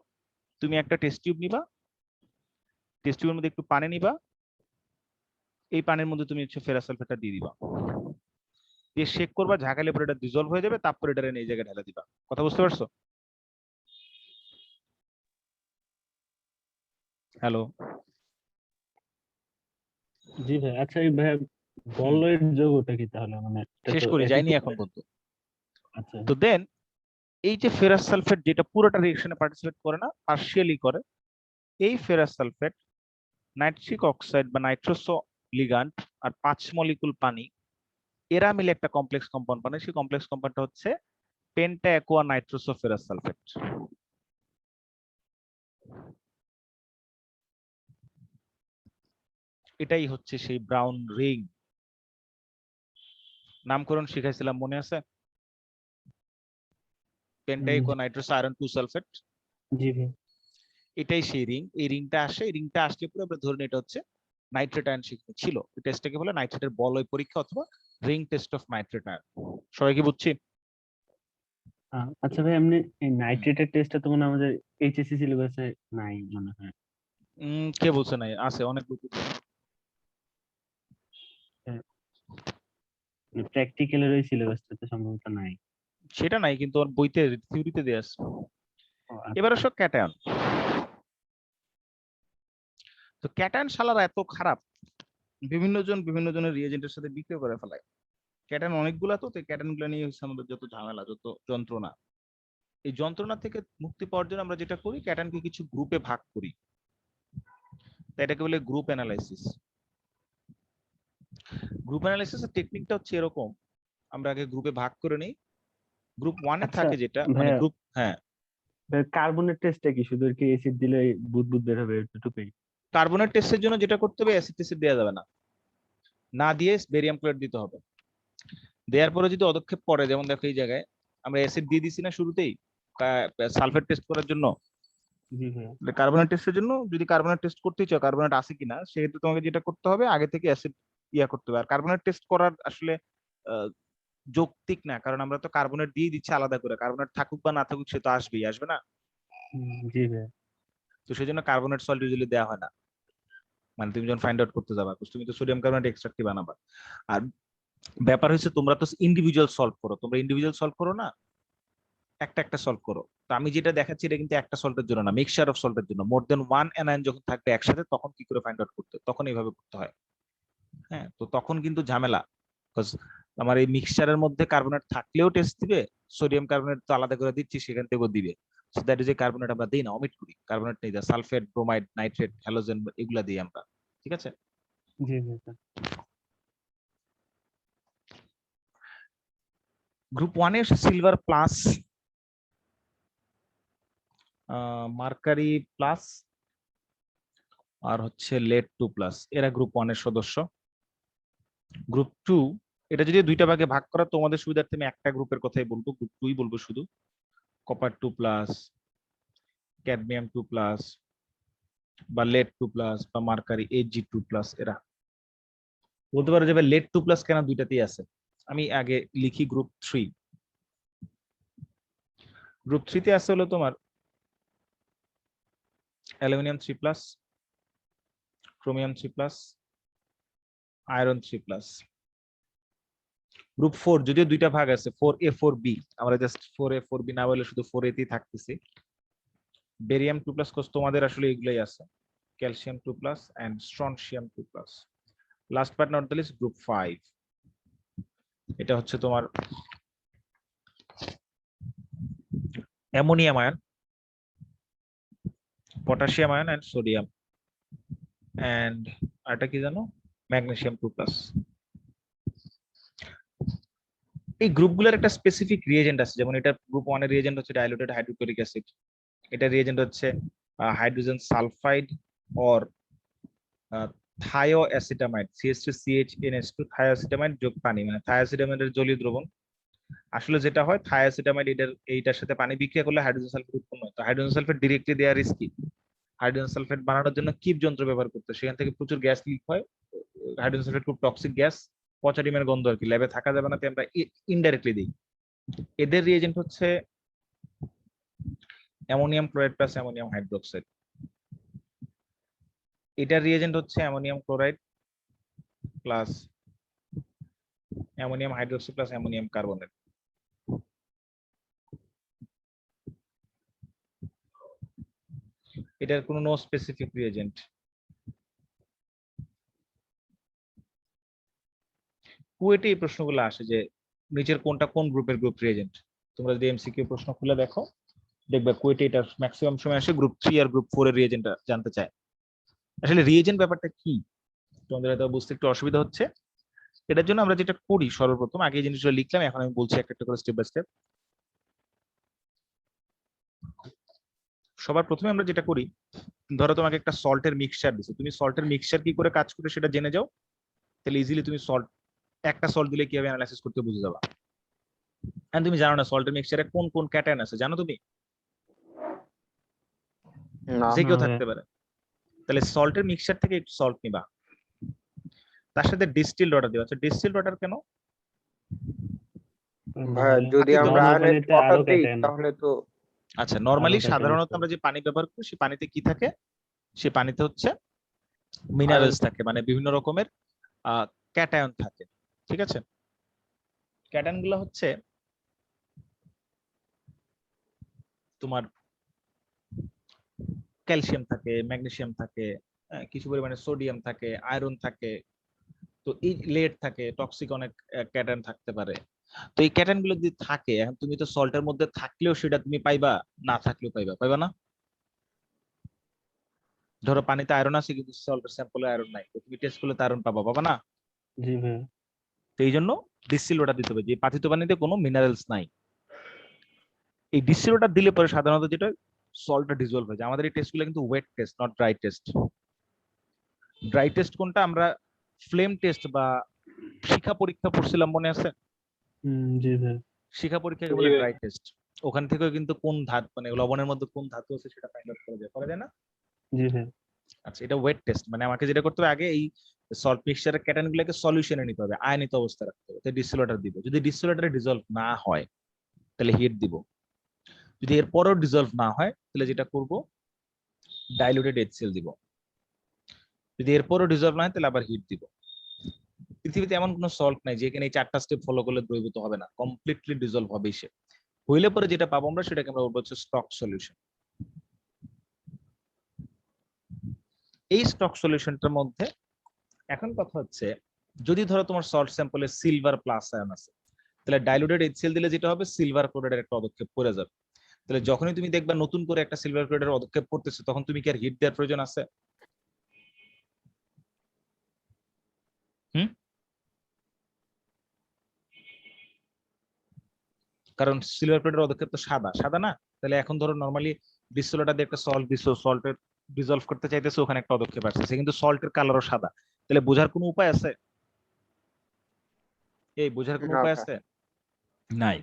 তুমি একটা টেস্ট টিউব নিবা, টেস্ট টিউবের মধ্যে একটু পানি নিবা, এই পানির মধ্যে তুমি হচ্ছে ফেরাস সালফেটটা দিয়ে দিবা, দিয়ে শেক করবা, ঝাঁকালে পরে এটা ডিজলভ হয়ে যাবে, তারপর এটা এই জায়গায় ঢেলে দিবা। কথা বুঝতে পারছো? হ্যালো? জি ভাই। আচ্ছা এই ভাই বলয়ের যৌগটা কি তাহলে, মানে এটা শেষ তো করি, একই যাইনি তো? এখন পর্যন্ত। আচ্ছা তো দেন এই যে ফেরাস সালফেট যেটা পুরোটা রিঅ্যাকশনে পার্টিসিপেট করে না, পার্শিয়ালি করে, এই ফেরাস সালফেট নাইট্রিক অক্সাইড বা নাইট্রোসো লিগ্যান্ড আর 5 মলিকুল পানি, এরা মিলে একটা কমপ্লেক্স কম্পাউন্ড বানায়। সেই কমপ্লেক্স কম্পাউন্ডটা হচ্ছে penta aqua nitroso ferrous sulphate. এটাই হচ্ছে সেই ব্রাউন রিং। নামকরণ শিখাইছিলাম, মনে আছে? Penta aqua nitroso iron 2 sulphate, জি ভাই। এটাই সেই রিং। এই রিংটা আসে, এই রিংটা আসলে পরে আমরা ধরে নিই এটা হচ্ছে নাইট্রেট আয়ন ছিল। এই টেস্টটাকে বলে নাইট্রেটের বলয় পরীক্ষা অথবা ring test of nitrate ion. সবাই কি বুঝছি? আচ্ছা ভাই, এমনি এই নাইট্রেটের টেস্টটা তো মনে হয় আমাদের এইচএসসি সিলেবাসে নাই মনে হয়। কে বলছে নাই? আছে, অনেক বই। প্র্যাকটিক্যালের ওই সিলেবাসটা তো সম্ভবত নাই। সেটা নাই, কিন্তু ওর বইতে থিওরিতে দেয়া আছে। ও আচ্ছা। এবার আসো ক্যাটায়ন। তো ক্যাটায়ন শালারা এত খারাপ, বিভিন্ন জনের রিএজেন্টের সাথে বিক্রিয়া করে ফেলায়। ক্যাটায়ন অনেকগুলা, তো ক্যাটায়ন গুলো নিয়ে হচ্ছে আমাদের যত ঝামেলা, যত যন্ত্রণা। এই যন্ত্রণা থেকে মুক্তি পাওয়ার জন্য আমরা যেটা করি, ক্যাটায়নকে কিছু গ্রুপে ভাগ করি, তাই এটাকে বলে গ্রুপ অ্যানালাইসিস। গ্রুপ অ্যানালাইসিসের টেকনিকটা হচ্ছে এরকম, আমরা আগে গ্রুপে ভাগ করে নিই। গ্রুপ 1 এ আচ্ছা থাকে যেটা মানে ভাইয়া, গ্রুপ, হ্যাঁ, কার্বনের টেস্টটা কি শুধু কি অ্যাসিড দিলে বুদবুদ বের হবে এতটুকুই? কার্বনের টেস্টের জন্য যেটা করতে হবে, অ্যাসিড টেসিড দেওয়া যাবে না, না দিয়ে বেরিয়াম ক্লোরাইড দিতে হবে। দেওয়ার পরে যদি অদক্ষেপ পড়ে, যেমন দেখো এই জায়গায় আমরা অ্যাসিড দিয়ে দিছি না শুরুতেই সালফেট টেস্ট করার জন্য। জি ভাইয়া। কার্বনেট টেস্টের জন্য যদি কার্বনেট টেস্ট করতেই চাও, কার্বনেট আছে কিনা, সেক্ষেত্রে তোমাকে যেটা করতে হবে, আগে থেকে অ্যাসিড করতে হবে। আর কার্বনেট টেস্ট করার আসলে আহ, যৌক্তিক না, কারণ আমরা তো কার্বনেট দিয়ে দিচ্ছি আলাদা করে, কার্বনেট থাকুক বা না থাকুক সে তো আসবেই, আসবে না? জি ভাইয়া। তো সেই জন্য কার্বনেট সল্ট ইউজুয়ালি দেওয়া হয় না। মানে তুমি যখন ফাইন্ড আউট করতে যাবা, তুমি তো সোডিয়াম কার্বনেট এক্সট্রাক্টই বানাবা। আর ব্যাপার হচ্ছে তোমরা তো ইন্ডিভিজুয়াল সলভ করো, তোমরা ইন্ডিভিজুয়াল সলভ করো না, একটা একটা সলভ করো। তো আমি যেটা দেখাচ্ছি এটা কিন্তু একটা সল্টের জন্য না, মিক্সচার অফ সল্টের জন্য। মোর দেন ওয়ান অ্যানায়ন যখন থাকবে একসাথে, তখন কি করে ফাইন্ড আউট করতে, তখন এইভাবে করতে হয়। হ্যাঁ, তো তখন কিন্তু ঝামেলা, বিকজ আমার এই মিক্সচারের মধ্যে কার্বনেট থাকলেও টেস্ট দিবে, সোডিয়াম কার্বনেট তো আলাদা করে দিচ্ছি, সেখান থেকেও দিবে। So that is a carbonate আমরা দিই না, অমিট করি। কার্বনেট নেই, সালফেট, ব্রোমাইড, নাইট্রেট, হ্যালোজেন, এগুলা দিই আমরা। ঠিক আছে? জি ভাইয়া। গ্রুপ 1 এ সিলভার প্লাস, মার্কারি প্লাস, আর হচ্ছে লেড 2 প্লাস, এরা গ্রুপ 1 এর সদস্য। গ্রুপ 2, এটা যদি দুইটা ভাগে ভাগ করা, তোমাদের সুবিধার্থে আমি একটা গ্রুপের কথাই বলবো, গ্রুপ 2ই বলবো শুধু। কপার 2 প্লাস, ক্যাডমিয়াম 2 প্লাস, বা লেড 2 প্লাস, বা মার্কারি Ag2 প্লাস। এরা বলতে পারো যে লেড 2 প্লাস কেন দুইটাতেই আছে। আমি আগে লিখি গ্রুপ 3। গ্রুপ 3 তে আছে হলো তোমার aluminium 3 plus, chromium 3 plus, iron 3 plus. Group 4 যদিও দুইটা ভাগ আছে, 4A 4B, আমরা জাস্ট 4A 4B না বলে শুধু 4A তেই থাকতেছি। বেরিয়াম 2 প্লাস, তোমাদের আসলে এগুলাই আছে, calcium 2 plus and strontium 2 plus. Last but not the least, group 5, এটা হচ্ছে তোমার ammonium ion, potassium ion and sodium, and আরটা কি জানো, ম্যাগনেসিয়াম 2 প্লাস। এই গ্রুপগুলোর একটা স্পেসিফিক রিএজেন্ট আছে, যেমন এটা গ্রুপ 1 এর রিএজেন্ট হচ্ছে ডাইলুটেড হাইড্রোক্লোরিক অ্যাসিড, এটা রিএজেন্ট হচ্ছে hydrogen sulphide or thioacetamide, CH2CH NH2 thioacetamide যোগ পানি, মানে থায়োঅ্যাসিটামাইডের জলীয় দ্রবণ, আসলে যেটা হয় থায়াসিটামাইড এইটার সাথে পানি বিক্রিয়া করলে হাইড্রোজেন সালফেট উৎপন্ন হয়। তো হাইড্রোজেন সালফেট ডিরেক্টলি দেওয়া রিস্কি। হাইড্রোজেন সালফেট বানানোর জন্য কিপ যন্ত্র ব্যবহার করতে, সেখান থেকে প্রচুর গ্যাস লিক হয়। হাইড্রোজেন সালফেট খুব টক্সিক গ্যাস, পচা ডিমের গন্ধ আর কি, ল্যাবে থাকা যাবে না, তাই আমরা ইনডাইরেক্টলি দিই। এদের রিএজেন্ট হচ্ছে ammonium chloride plus ammonium hydroxide. এটার রিএজেন্ট হচ্ছে ammonium chloride plus ammonium hydroxide plus ammonium carbonate. এটার কোনো নো স্পেসিফিক রিএজেন্ট। কুয়েটে এই প্রশ্নগুলো আসে যে নিচের কোনটা কোন গ্রুপের গ্রুপ রিএজেন্ট। তোমরা যদি এমসিকিউ প্রশ্ন খুলে দেখো দেখবে কুয়েটে এটা ম্যাক্সিমাম সময় আসে গ্রুপ 3 আর গ্রুপ 4 এর রিএজেন্ট জানতে চায়। আসলে রিএজেন্ট ব্যাপারটা কি তোমাদের হয়তো বুঝতে একটু অসুবিধা হচ্ছে। এটার জন্য আমরা যেটা করি সর্বপ্রথম, আগে এই জিনিসগুলো লিখলাম, এখন আমি বলছি একটা একটা করে স্টেপ বাই স্টেপ। সবার প্রথমে আমরা যেটা করি, ধরো তোমাকে একটা সল্টের মিক্সচার দিছে, তুমি সল্টের মিক্সচার কি করে কাজ করে সেটা জেনে যাও, তাহলে ইজিলি তুমি সল্ট একটা সল্ট দিলে কিভাবে অ্যানালাইসিস করতে বুঝে যাবা। এন্ড তুমি জানো না সল্টের মিক্সচারে কোন কোন ক্যাটায়ন আছে, জানো তুমি? না যে কেউ না থাকতে পারে। তাহলে সল্টের মিক্সচার থেকে একটু সল্ট নিবা, তার সাথে ডিস্টিলড ওয়াটার দিবা। আচ্ছা ডিস্টিলড ওয়াটার কেন? ভাই যদি বাকি তো আমরা নরমাল আয়নের পানিতে ওয়াটার আরো দিই ক্যাটায়ন তাহলে তো আচ্ছা নরমালি ক্যাটায়ন সাধারণত আছে। আমরা যে পানি ব্যবহার করি সেই পানিতে কি থাকে, সে পানিতে হচ্ছে আয়ন মিনারেলস থাকে, মানে বিভিন্ন রকমের ক্যাটায়ন থাকে। ঠিক আছে, ক্যাটায়ন গুলো হচ্ছে তোমার ক্যালসিয়াম থাকে, ম্যাগনেসিয়াম থাকে, কিছু পরিমাণে সোডিয়াম থাকে, আয়রন থাকে, তো এই লেড থাকে, টক্সিক অনেক ক্যাটায়ন থাকতে পারে। তো এই ক্যাটায়ন গুলো যদি থাকে, এখন তুমি তো সল্টের মধ্যে থাকলেও সেটা তুমি পাইবা, না থাকলেও পাইবা, পাইবা না? ধরো পানিতে আয়রন আছে কিন্তু সল্টের স্যাম্পলে আয়রন নাই, তো তুমি টেস্ট করলে তো আয়রন পাবা, পাবা না? জি ভাই। তো এই জন্য ডিস্টিল ওয়াটার দিতে হবে, যে পাতিত পানিতে কোনো মিনারেলস নাই। এই ডিস্টিল ওয়াটার দিলে পরে সাধারণত যেটা সল্টটা ডিজলভ হয়ে যায়। আমাদের এই টেস্টগুলো কিন্তু wet test, not dry test. Dry test কোনটা, আমরা ফ্লেম টেস্ট বা শিখা পরীক্ষা পড়ছিলাম, মনে আছে? জি ভাই। শিখা পরীক্ষাকে বলে ড্রাই টেস্ট। ওখান থেকেও কিন্তু কোন ধাতু, মানে লবণের মধ্যে কোন ধাতু আছে সেটা ফাইন্ড আউট করা যায়, করা যায় না? জি ভাই। আচ্ছা এটা ওয়েট টেস্ট, মানে আমাকে যেটা করতে হবে আগে এই সল্ট মিক্সচারের ক্যাটায়ন গুলোকে সলিউশনে নিতে হবে, আয়নিত অবস্থা রাখতে হবে। তাই ডিস্টিল ওয়াটার দিব। যদি ডিস্টিল ওয়াটারে ডিজলভ না হয় তাহলে হিট দিব। যদি এরপরও ডিজলভ না হয় তাহলে যেটা করব ডাইলুটেড HCl দিব। যদি এরপরও ডিজলভ না হয় তাহলে আবার হিট দিব। পৃথিবীতে এমন কোনো সল্ট নাই যেখানে এই 4টা স্টেপ ফলো করলে দ্রবীভূত হবে না, কমপ্লিটলি ডিজলভ হবে সে। হইলে পরে যেটা পাবো আমরা সেটাকে আমরা বলবো হচ্ছে স্টক সলিউশন। এই স্টক সলিউশনটার মধ্যে এখন কথা হচ্ছে, যদি ধরো তোমার সল্ট স্যাম্পলে সিলভার প্লাস আয়ন আছে, তাহলে ডাইলুটেড HCl দিলে যেটা হবে সিলভার ক্লোরাইডের একটা পদক্ষেপ পড়ে যাবে। তাহলে যখনই তুমি দেখবা নতুন করে একটা সিলভার ক্লোরাইডের পদক্ষেপ পড়তেছে, তখন তুমি কি আর হিট দেওয়ার প্রয়োজন আছে? হুম, কারণ সিলভার ক্লোরাইডের পদক্ষেপ তো সাদা সাদা না। তাহলে এখন ধরো নরমালি ডিসোলাটা দিয়ে একটা সল্ট দিছো, সল্টের ডিজলভ করতে চাইতেছে, ওখানে একটা পদক্ষেপ আসছে, কিন্তু সল্টের কালারও সাদা। তাহলে বোঝার কোনো উপায় আছে? এই বোঝার কোনো না উপায় ভাই। আছে? নাই।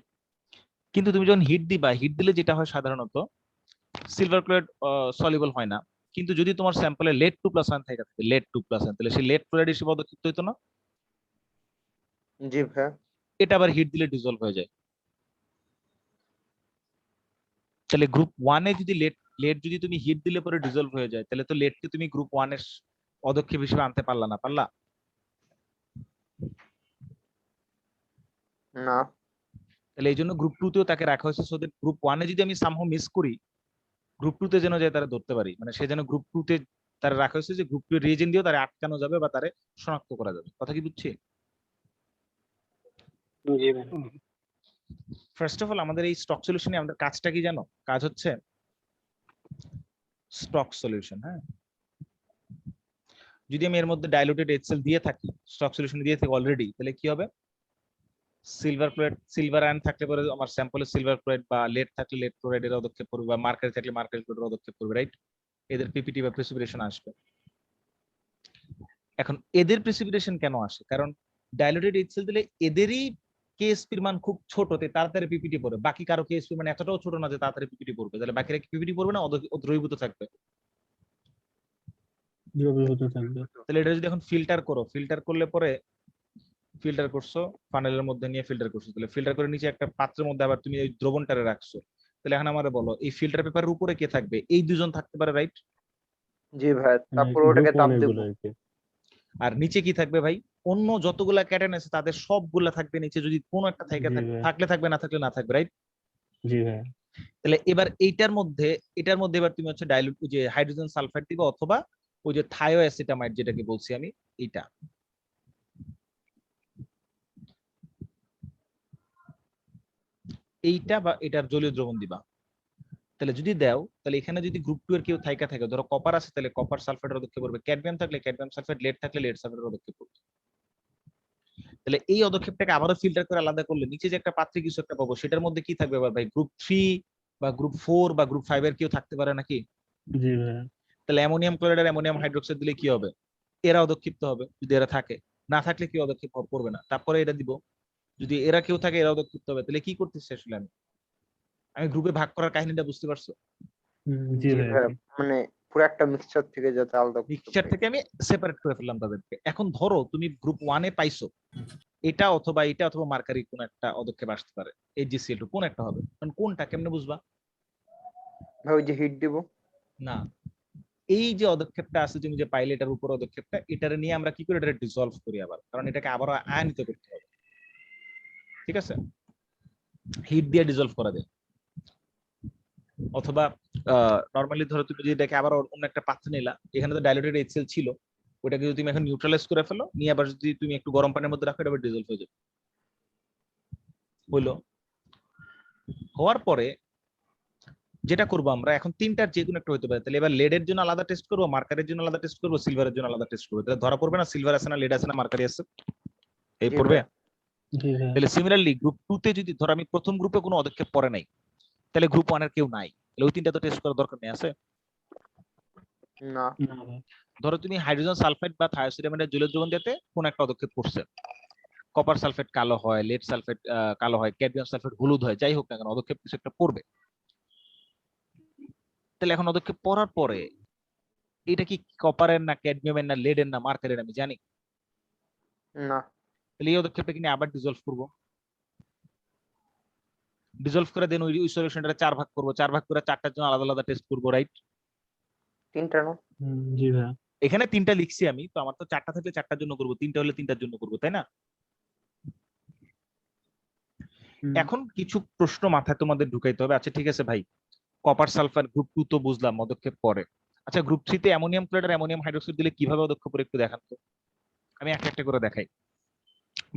কিন্তু তুমি যখন হিট দিবা, হিট দিলে যেটা হয় সাধারণত সিলভার ক্লোরাইড সলিবল হয় না। কিন্তু যদি তোমার স্যাম্পলে লেড 2+1 থাকে, লেড 2+1, তাহলে সেই লেড ক্লোরাইড হিসেবে পদক্ষিপ্ত হইতো না? জি ভাই। এটা আবার হিট দিলে ডিজলভ হয়ে যায়। তাহলে গ্রুপ 1 এ যদি লেড লেড যদি তুমি হিট দিলে পরে ডিজলভ হয়ে যায়, তাহলে তো লেডকে তুমি গ্রুপ 1 এর পদক্ষেপ হিসেবে আনতে পারলা না, পারলা? না। তাহলে এই জন্য গ্রুপ 2 তেও তাকে রাখা হয়েছে, সো দ্যাট গ্রুপ 1 এ যদি আমি সামহাও মিস করি, গ্রুপ 2 তে যেন যায় তারা ধরতে পারি, মানে সে যেন গ্রুপ 2 তে তারা রাখা হয়েছে যে গ্রুপ 2 এর রিএজেন্ট দিয়েও তারা আটকানো যাবে বা তারে শনাক্ত করা যাবে। কথা কি বুঝছি? জি ভাই। ফার্স্ট অফ অল আমাদের এই স্টক সলিউশনে আমাদের কাজটা কি জানো? কাজ হচ্ছে স্টক সলিউশন। হ্যাঁ, যদি আমি এর মধ্যে ডাইলুটেড HCl দিয়ে থাকি, স্টক সলিউশন দিয়ে থাকি অলরেডি, তাহলে কি হবে? সিলভার ক্লোরাইড, সিলভার আয়ন থাকলে পরে আমার স্যাম্পলে সিলভার ক্লোরাইড, বা লেড থাকলে লেড ক্লোরাইডের পদক্ষেপ করবে, বা মার্কারি থাকলে মার্কারি ক্লোরাইডের পদক্ষেপ করবে, রাইট? এদের পিপিটি বা প্রেসিপিটেশন আসবে। এখন এদের প্রেসিপিটেশন কেন আসে? কারণ ডাইলুটেড HCl দিলে এদেরই কেএসপির মান খুব ছোটতে তাড়াতাড়ি পিপিটি পড়বে, বাকি কারো কেএসপি মানে এতটাও ছোট না যে তাড়াতাড়ি পিপিটি পড়বে, তাহলে বাকিরা কি পিপিটি পড়বে না দ্রবীভূত থাকবে? দ্রবীভূত থাকবে। তাহলে এটা যদি এখন ফিল্টার করো, ফিল্টার করলে পরে ফিল্টার করছো ফানেলের মধ্যে নিয়ে ফিল্টার করছো, তাহলে ফিল্টার করে নিচে একটা পাত্রের মধ্যে আবার তুমি ওই দ্রবণটারে রাখছো, তাহলে এখন আমারে বলো এই ফিল্টার পেপারের উপরে কে থাকবে? এই দুজন থাকতে পারে, রাইট? জি ভাই, মানে তারপর গ্রুপ ওটাকে তাপ ওয়ানের দেবো। গুলো আর কি। আর নিচে কি থাকবে ভাই? অন্য যতগুলা ক্যাটায়ন আছে তাদের সবগুলা থাকবে নিচে, যদি কোনো একটা জি ভাই। থাকলে থাকবে, না থাকলে না থাকবে, রাইট? জি ভাই। তাহলে এবার এটার মধ্যে এবার তুমি হচ্ছে ডাইলুট যে হাইড্রোজেন সালফাইড দিবে, অথবা ওই যে থায়োঅ্যাসিটামাইড যেটাকে বলছি আমি, এটা এইটা বা এটার জলীয় দ্রবণ দিবা। তাহলে যদি দাও, তাহলে এখানে যদি গ্রুপ 2 এর কেউ থাইকা থাকে, ধরো কপার আছে, তাহলে কপার সালফেটের অদক্ষেপ পড়বে, ক্যাডমিয়াম থাকলে ক্যাডমিয়াম সালফেট, লেড থাকলে লেড সালফেটের অদক্ষেপ পড়বে। তাহলে এই অদক্ষেপটাকে আবারও ফিল্টার করে আলাদা করলে নিচে যে একটা পাত্রে কিছু একটা পাবো, সেটার মধ্যে কি থাকবে এবার ভাই? গ্রুপ 3 বা গ্রুপ 4 বা গ্রুপ 5 এর কেউ থাকতে পারে নাকি? জি ভাই। তাহলে অ্যামোনিয়াম ক্লোরাইড আর অ্যামোনিয়াম হাইড্রোক্সাইড দিলে কি হবে? এরা অদক্ষিপ্ত হবে যদি এরা থাকে, না থাকলে কেউ অদক্ষিপ্ত করবে না। তারপরে এটা দিব, যদি এরা কেউ থাকে এরা অদক্ষিপ্ত হবে। তাহলে কি করতেছি আসলে আমি? আমি গ্রুপে ভাগ করার কাহিনীটা বুঝতে পারছো? জি জি ভাই। ভাই, মানে পুরো একটা মিক্সচার থেকে যাতে আলাদা করতে মিক্সচার পারি। থেকে আমি সেপারেট করে ফেললাম তাদেরকে। এখন ধরো তুমি গ্রুপ 1 এ পাইছো, এটা অথবা মার্কারি কোন একটা অদক্ষেপ আসতে পারে, HgCl2 কোন একটা হবে, কারণ কোনটা কেমনে বুঝবা? ভাই ওই যে হিট দিব। না, এই যে অদক্ষেপটা আছে তুমি যে পাইলে এটার উপর অদক্ষেপটা, এটারে নিয়ে আমরা কি করি? এটা ডিসলভ করি আবার, কারণ এটাকে আবার আয়নিত করতে হবে, ঠিক আছে? হিট দিয়ে ডিসলভ করা যায়। অথবা নরমালি ধরো তুমি যদি এটাকে আবার অন্য একটা পাত্রে নিলা, এখানে তো ডাইলুটেড HCl ছিল, ওটাকে যদি তুমি এখন নিউট্রালাইজ করে ফেলো, নিয়ে আবার যদি তুমি একটু গরম পানির মধ্যে রাখো, এটা আবার ডিসলভ হয়ে যাবে। হইলো? হওয়ার পরে যেটা করবো আমরা এখন, তিনটার যে কোনো একটা হতে পারে। তাহলে এবার লেডের জন্য আলাদা টেস্ট করবো, মার্কারের জন্য আলাদা টেস্ট করবো, সিলভারের জন্য আলাদা টেস্ট করবো। তাহলে ধরা পড়বে না সিলভার আছে না, লেড আছে না, মার্কারি আছে, এই জি পড়বে। ভাই। জি ভাই। তাহলে সিমিলারলি গ্রুপ 2 তে যদি ধরো আমি প্রথম গ্রুপে কোনো পদক্ষেপ পড়ে নাই, তাহলে গ্রুপ 1 এর কেউ নাই, তাহলে ওই তিনটা তো টেস্ট করার দরকার নেই, আছে? না। না ভাই। ধরো তুমি হাইড্রোজেন সালফাইড বা থায়োসিডামাইডের জলীয় দ্রবণ দিতে কোন একটা পদক্ষেপ করছে, কপার সালফেট কালো হয়, লেড সালফেট কালো হয়, ক্যাডমিয়াম সালফেট হলুদ হয়, যাই হোক না কেন পদক্ষেপ কিছু একটা পড়বে। তাহলে এখন পদক্ষেপ পড়ার পরে এটা কি কপারের না, ক্যাডমিয়ামের না, লেডের না, মার্কারের আমি জানি? না। তাহলে এই পদক্ষেপটাকে নিয়ে আবার ডিসলভ করবো, ডিসলভ করে দেন ওই সলিউশনটা 4 ভাগ করবো, 4 ভাগ করে 4টার জন্য আলাদা আলাদা টেস্ট করবো, রাইট? তিনটা না। জি ভাই। এখানে 3টা লিখছি আমি, তো আমার তো 4টা থাকলে 4টার জন্য করবো, 3টা হলে 3টার জন্য করবো, তাই না? এখন কিছু প্রশ্ন মাথায় তোমাদের ঢুকাইতে হবে। আচ্ছা ঠিক আছে ভাই, কপার সালফার গ্রুপ 2 তো বুঝলাম পদক্ষেপ পরে। আচ্ছা গ্রুপ 3 তে অ্যামোনিয়াম ক্লোরাইড আর অ্যামোনিয়াম হাইড্রোক্সাইড দিলে কিভাবে পদক্ষেপ পড়ে একটু দেখান তো, আমি একটা একটা করে দেখাই।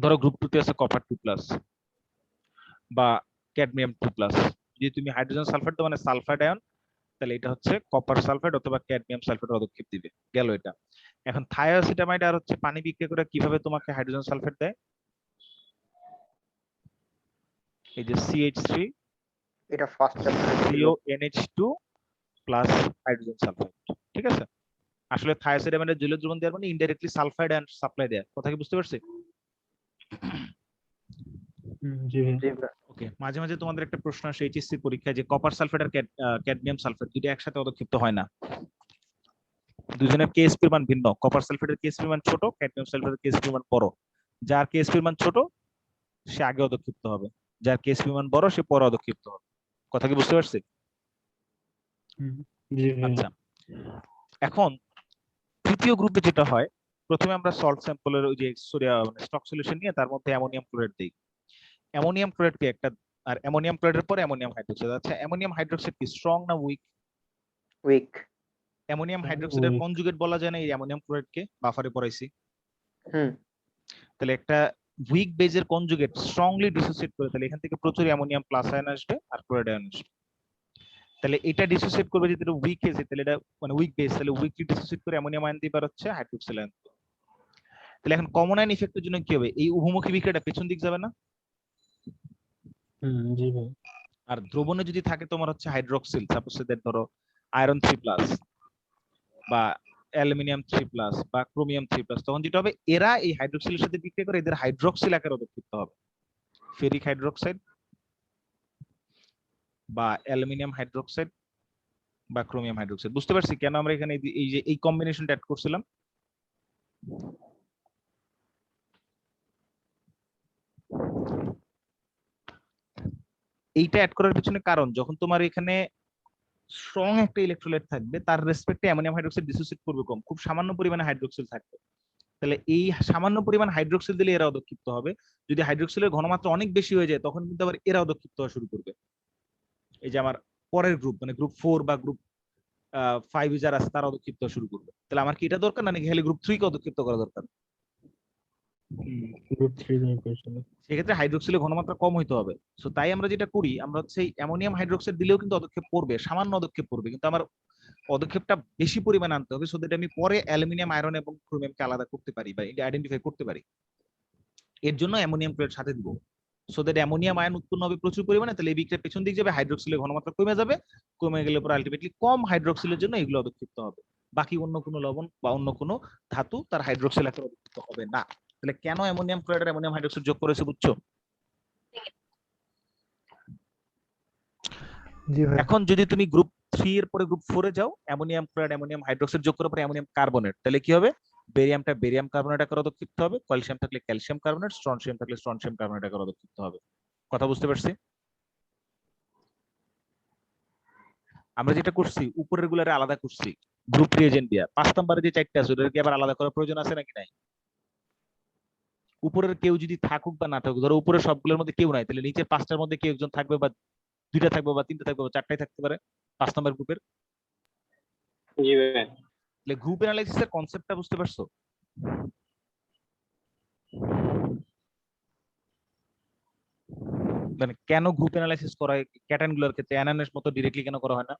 ধরো গ্রুপ 2 তে আছে কপার 2+ বা ক্যাডমিয়াম 2+, যদি তুমি হাইড্রোজেন সালফাইড তো মানে সালফাইড আয়ন, তাহলে এটা হচ্ছে কপার সালফাইড অথবা ক্যাডমিয়াম সালফাইড পদক্ষেপ দিবে, গেল এটা। এখন থায়োসিটামাইড আর হচ্ছে পানি বিক্রিয়া করে কিভাবে তোমাকে হাইড্রোজেন সালফাইড দেয়? এই যে CH3 এটা ফার্স্ট চ্যাপ্টারে ছিল। CONH2 প্লাস হাইড্রোজেন সালফাইড, ঠিক আছে? আসলে থায়োসিডামাইডের জলীয় দ্রবণ দেওয়ার মানে ইনডাইরেক্টলি সালফাইড আয়ন সাপ্লাই দেয়, কথা কি বুঝতে পারছি? জি ভাই। জি ভাই। ওকে, মাঝে মাঝে তোমাদের একটা প্রশ্ন আসে HSC পরীক্ষায় যে কপার সালফেট আর ক্যাডমিয়াম সালফেট দুটো একসাথে পদক্ষিপ্ত হয় না, দুজনের কেএসপি মান ভিন্ন, কপার সালফেটের কেএসপি মান ছোট, ক্যাডমিয়াম সালফেটের কেএসপি মান বড়। যার কেএসপি মান ছোট সে আগে পদক্ষিপ্ত হবে, যার কেএসপি মান বড় সে পরে পদক্ষিপ্ত হবে, কথা কি বুঝতে পারছি? জি ভাই। আচ্ছা, এখন তৃতীয় গ্রুপে যেটা হয়, প্রথমে আমরা সল্ট স্যাম্পলের ওই যে স্টক সলিউশন নিয়ে তার মধ্যে অ্যামোনিয়াম ক্লোরাইড দিই। অ্যামোনিয়াম ক্লোরাইড কি একটা, আর অ্যামোনিয়াম ক্লোরাইডের পরে অ্যামোনিয়াম হাইড্রোক্সাইড। আচ্ছা অ্যামোনিয়াম হাইড্রোক্সাইড কি স্ট্রং না উইক? উইক। অ্যামোনিয়াম হাইড্রোক্সাইডের Weak. কনজুগেট বলা যায় না এই অ্যামোনিয়াম ক্লোরাইডকে, বাফারে পড়াইছি। হুম। তাহলে একটা উইক বেজের কনজুগেট স্ট্রংলি ডিসোসিয়েট করে, তাহলে এখান থেকে প্রচুর অ্যামোনিয়াম প্লাস আয়ন আসবে আর ক্লোরাইড আয়ন আসবে। তাহলে এটা ডিসোসিয়েট করবে যদি এটা উইক এসে, তাহলে এটা মানে উইক বেস, তাহলে উইকলি ডিসোসিয়েট করে অ্যামোনিয়াম আয়ন দিবার হচ্ছে হাইড্রোক্সিল আয়ন। তাহলে এখন কমন আয়ন ইফেক্টের জন্য কি হবে? এই উভমুখী বিক্রিয়াটা পেছন দিক যাবে না? জি ভাই। আর দ্রবণে যদি থাকে তোমার হচ্ছে হাইড্রোক্সিল, সাপোজ দ্যাট ধরো আয়রন 3+ বা অ্যালুমিনিয়াম 3+ বা ক্রোমিয়াম 3+, তখন যেটা হবে এরা এই হাইড্রোক্সিলের সাথে বিক্রিয়া করে এদের হাইড্রোক্সিল আকারে পদক্ষিপ্ত হবে। ফেরিক হাইড্রোক্সাইড বা অ্যালুমিনিয়াম হাইড্রোক্সাইড বা ক্রোমিয়াম হাইড্রোক্সাইড। বুঝতে পারছি কেন আমরা এখানে এই যে এই কম্বিনেশনটা অ্যাড করছিলাম। এইটা অ্যাড করার পিছনে কারণ, যখন তোমার এখানে স্ট্রং একটা ইলেকট্রোলাইট থাকবে তার রেসপেক্টে অ্যামোনিয়াম হাইড্রোক্সাইড ডিসোসিয়েট করবে কম, খুব সামান্য পরিমাণে হাইড্রোক্সিল থাকবে। তাহলে এই সামান্য পরিমাণ হাইড্রোক্সিল দিলে এরা অদক্ষিপ্ত হবে। যদি হাইড্রোক্সিলের ঘনমাত্রা অনেক বেশি হয়ে যায় তখন কিন্তু আবার এরা অদক্ষিপ্ত হওয়া শুরু করবে। এই যে আমার পরের গ্রুপ মানে গ্রুপ 4 বা গ্রুপ 5 যারা আছে তারা অদক্ষিপ্ত হওয়া শুরু করবে। তাহলে আমার কি এটা দরকার না, নাকি খালি গ্রুপ 3 কে অদক্ষিপ্ত করা দরকার? গ্রুপ 3 দরকার ছিল। সেক্ষেত্রে হাইড্রোক্সিলের ঘনমাত্রা কম হইতে হবে। সো তাই আমরা যেটা করি, আমরা হচ্ছে অ্যামোনিয়াম হাইড্রোক্সাইড দিলেও কিন্তু অদক্ষেপ করবে, সামান্য অদক্ষেপ করবে, কিন্তু আমার পদক্ষেপটা বেশি পরিমাণে আনতে হবে, সো দ্যাট আমি পরে অ্যালুমিনিয়াম, আয়রন এবং ক্রোমিয়ামকে আলাদা করতে পারি বা এটা আইডেন্টিফাই করতে পারি। এর জন্য অ্যামোনিয়াম ক্লোরাইড সাথে দিব, সো দ্যাট অ্যামোনিয়াম আয়ন উৎপন্ন হবে প্রচুর পরিমাণে। তাহলে এই বিক্রিয়ার পেছন দিক যাবে, হাইড্রোক্সিলের ঘনমাত্রা কমে যাবে, কমে গেলে পরে আলটিমেটলি কম হাইড্রোক্সিলের জন্য এগুলো অদক্ষিপ্ত হবে। বাকি অন্য কোনো লবণ বা অন্য কোনো ধাতু তার হাইড্রোক্সিল আকারে অদক্ষিপ্ত হবে না। তাহলে কেন অ্যামোনিয়াম ক্লোরাইড আর অ্যামোনিয়াম হাইড্রোক্সাইড যোগ করেছে বুঝছো? জি ভাই। এখন যদি তুমি গ্রুপ 3 এর পরে গ্রুপ 4 এ যাও, অ্যামোনিয়াম ক্লোরাইড অ্যামোনিয়াম হাইড্রোক্সাইড যোগ করার পরে অ্যামোনিয়াম কার্বনেট, তাহলে কি হবে? বেরিয়ামটা বেরিয়াম কার্বনেট আকারে অদক্ষিপ্ত হবে, ক্যালসিয়াম থাকলে ক্যালসিয়াম কার্বনেট, স্ট্রনশিয়াম থাকলে স্ট্রনশিয়াম কার্বনেট আকারে অদক্ষিপ্ত হবে। কথা বুঝতে পারছি? আমরা যেটা করছি উপরের গুলারে আলাদা করছি গ্রুপ রিএজেন্ট দিয়া, 5 নম্বরে যে 4টা আছে ওদের কি আবার আলাদা করার প্রয়োজন আছে নাকি নাই? উপরের কেউ যদি থাকুক বা না থাকুক, ধরো উপরের সবগুলোর মধ্যে কেউ নাই, তাহলে নিচের 5টার মধ্যে কেউ একজন থাকবে, বা 2টা থাকবে বা 3টা থাকবে বা 4টাই থাকতে পারে 5 নম্বর গ্রুপের। জি ভাই। তাহলে গ্রুপ অ্যানালাইসিসের কনসেপ্টটা বুঝতে পারছো? মানে কেন গ্রুপ অ্যানালাইসিস করা হয় ক্যাটায়ন গুলোর ক্ষেত্রে, অ্যানানের মতো ডিরেক্টলি কেন করা হয় না?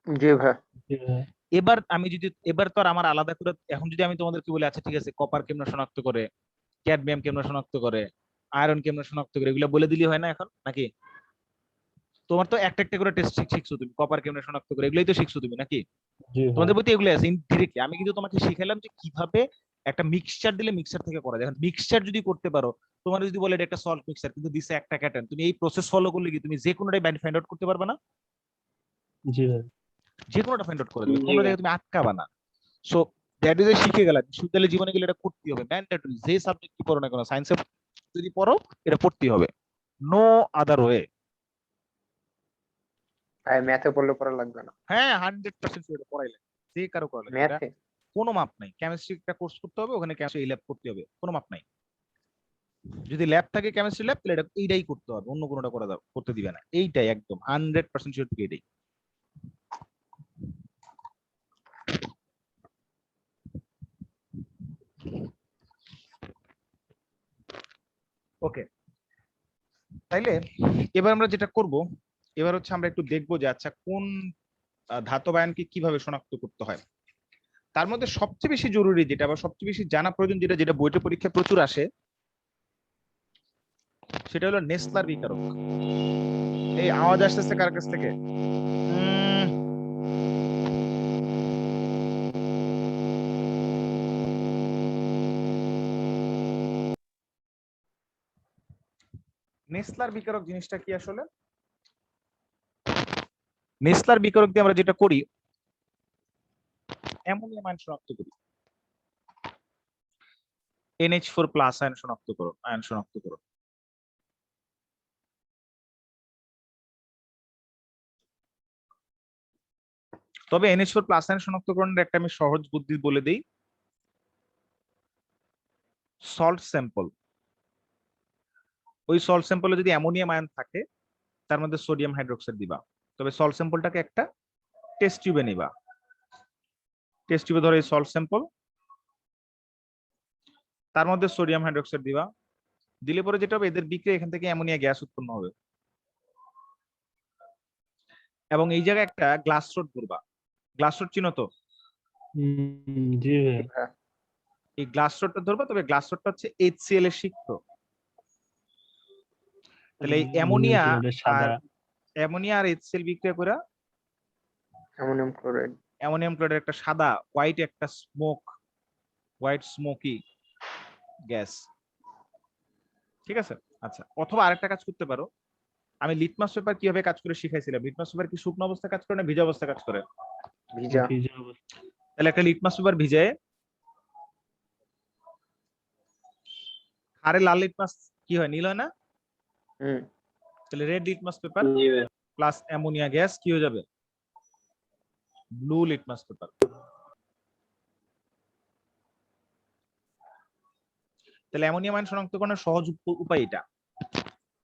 জি ভাই। জি ভাই। এবার আমি যদি এবার তো আর আমার আলাদা করে, এখন যদি আমি তোমাদেরকে বলি আচ্ছা ঠিক আছে কপার কেমনে শনাক্ত করে, ক্যাডমিয়াম কেমনে শনাক্ত করে, আয়রন কেমনে শনাক্ত করে, এগুলো বলে দিলি হয় না এখন নাকি? তোমার তো একটা একটা করে টেস্ট শিখছো তুমি, কপার কেমনে শনাক্ত করে এগুলোই তো শিখছো তুমি নাকি? জি ভাই। তোমাদের বইতে এগুলো আছে ইনডিরেক্টলি। আমি কিন্তু তোমাকে শিখালাম যে কিভাবে একটা মিক্সচার দিলে মিক্সচার থেকে করা যায়। মিক্সচার যদি করতে পারো, তোমার যদি বলে এটা একটা সল্ট মিক্সচার কিন্তু দিছে একটা ক্যাটায়ন, তুমি এই প্রসেস ফলো করলে কি তুমি যে কোনোটাই ফাইন্ড আউট করতে পারবে না? জি ভাই। যে কোনোটা ফাইন্ড আউট করে দেবে, জি কোনো ভাই। জায়গায় তুমি আটকাবা না। সো দ্যাট ইজ এ শিখে গেলা বিশ্ববিদ্যালয় জীবনে গেলে এটা করতে হবে, ম্যান্ডেটরি। যে সাবজেক্ট কি পড়ো না কেন, সায়েন্সে যদি পড়ো এটা পড়তে হবে, নো আদার ওয়ে। ভাই ম্যাথে পড়লে পড়া লাগবে না। হ্যাঁ 100% এটা পড়াই লাগে, যে কারো করা লাগে, এটা ম্যাথে কোনো মাপ নাই। কেমিস্ট্রি একটা কোর্স করতে হবে, ওখানে কেমিস্ট্রি ল্যাব করতে হবে, কোনো মাপ নাই। যদি ল্যাব থাকে কেমিস্ট্রি ল্যাব, তাহলে এটা এইটাই করতে হবে, অন্য কোনোটা করতে দিবে না। এইটাই একদম 100% শিওর থেকে এটাই। ওকে, তাইলে এবার আমরা যেটা করব, এবার হচ্ছে আমরা একটু দেখবো যে আচ্ছা কোন ধাতব আয়নকে কিভাবে শনাক্ত করতে হয়। তার মধ্যে সবচেয়ে বেশি জরুরি যেটা বা সবচেয়ে বেশি জানা প্রয়োজন যেটা, যেটা বইতে পরীক্ষায় প্রচুর আসে, সেটা হলো নেসলার বিকারক। এই আওয়াজ আসতেছে কার কাছ থেকে? নেসলার বিকারক জিনিসটা কি আসলে? নেসলার বিকারক দিয়ে আমরা যেটা করি, অ্যামোনিয়াম আয়ন শনাক্ত করি, NH4+ আয়ন শনাক্ত করো, আয়ন শনাক্ত করো। তবে NH4+ আয়ন শনাক্তকরণের একটা আমি সহজ বুদ্ধি বলে দিই। সল্ট স্যাম্পল, ওই সল্ট স্যাম্পলে যদি অ্যামোনিয়াম আয়ন থাকে তার মধ্যে সোডিয়াম হাইড্রোক্সাইড দিবা। তবে সল্ট স্যাম্পলটাকে একটা টেস্ট টিউবে নিবা। টেস্ট টিউবে ধরো এই সল্ট স্যাম্পল, তার মধ্যে সোডিয়াম হাইড্রোক্সাইড দিবা। দিলে পরে যেটা হবে, এদের বিক্রিয়া এখান থেকে অ্যামোনিয়া গ্যাস উৎপন্ন হবে। এবং এই জায়গায় একটা গ্লাস রড ধরবা। গ্লাস রড চিনো তো? জি ভাই। ভাই। এই গ্লাস রডটা ধরবা, তবে গ্লাস রডটা হচ্ছে HCl এর সিক্ত। তাহলে এই অ্যামোনিয়া আর সাদা। HCl বিক্রিয়া করে অ্যামোনিয়াম ক্লোরাইড। অ্যামোনিয়াম ক্লোরাইডের একটা সাদা হোয়াইট একটা স্মোক, হোয়াইট স্মোকি গ্যাস। ঠিক আছে? আচ্ছা, অথবা আরেকটা কাজ করতে পারো, আমি লিটমাস পেপার কিভাবে কাজ করে শিখাইছিলাম। লিটমাস পেপার কি শুকনো অবস্থায় কাজ করে না ভিজা অবস্থায় কাজ করে? ভিজা। ভিজা অবস্থা। তাহলে একটা লিটমাস পেপার ভিজায় আরে লাল লিটমাস কি হয়, নীল হয় না? হুম। তাহলে রেড লিটমাস পেপার জি ভাইয়া। প্লাস অ্যামোনিয়া গ্যাস কি হয়ে যাবে? Blue litmus paper. তাহলে অ্যামোনিয়া মাইন শনাক্তকরণের সহজ উপায় এটা।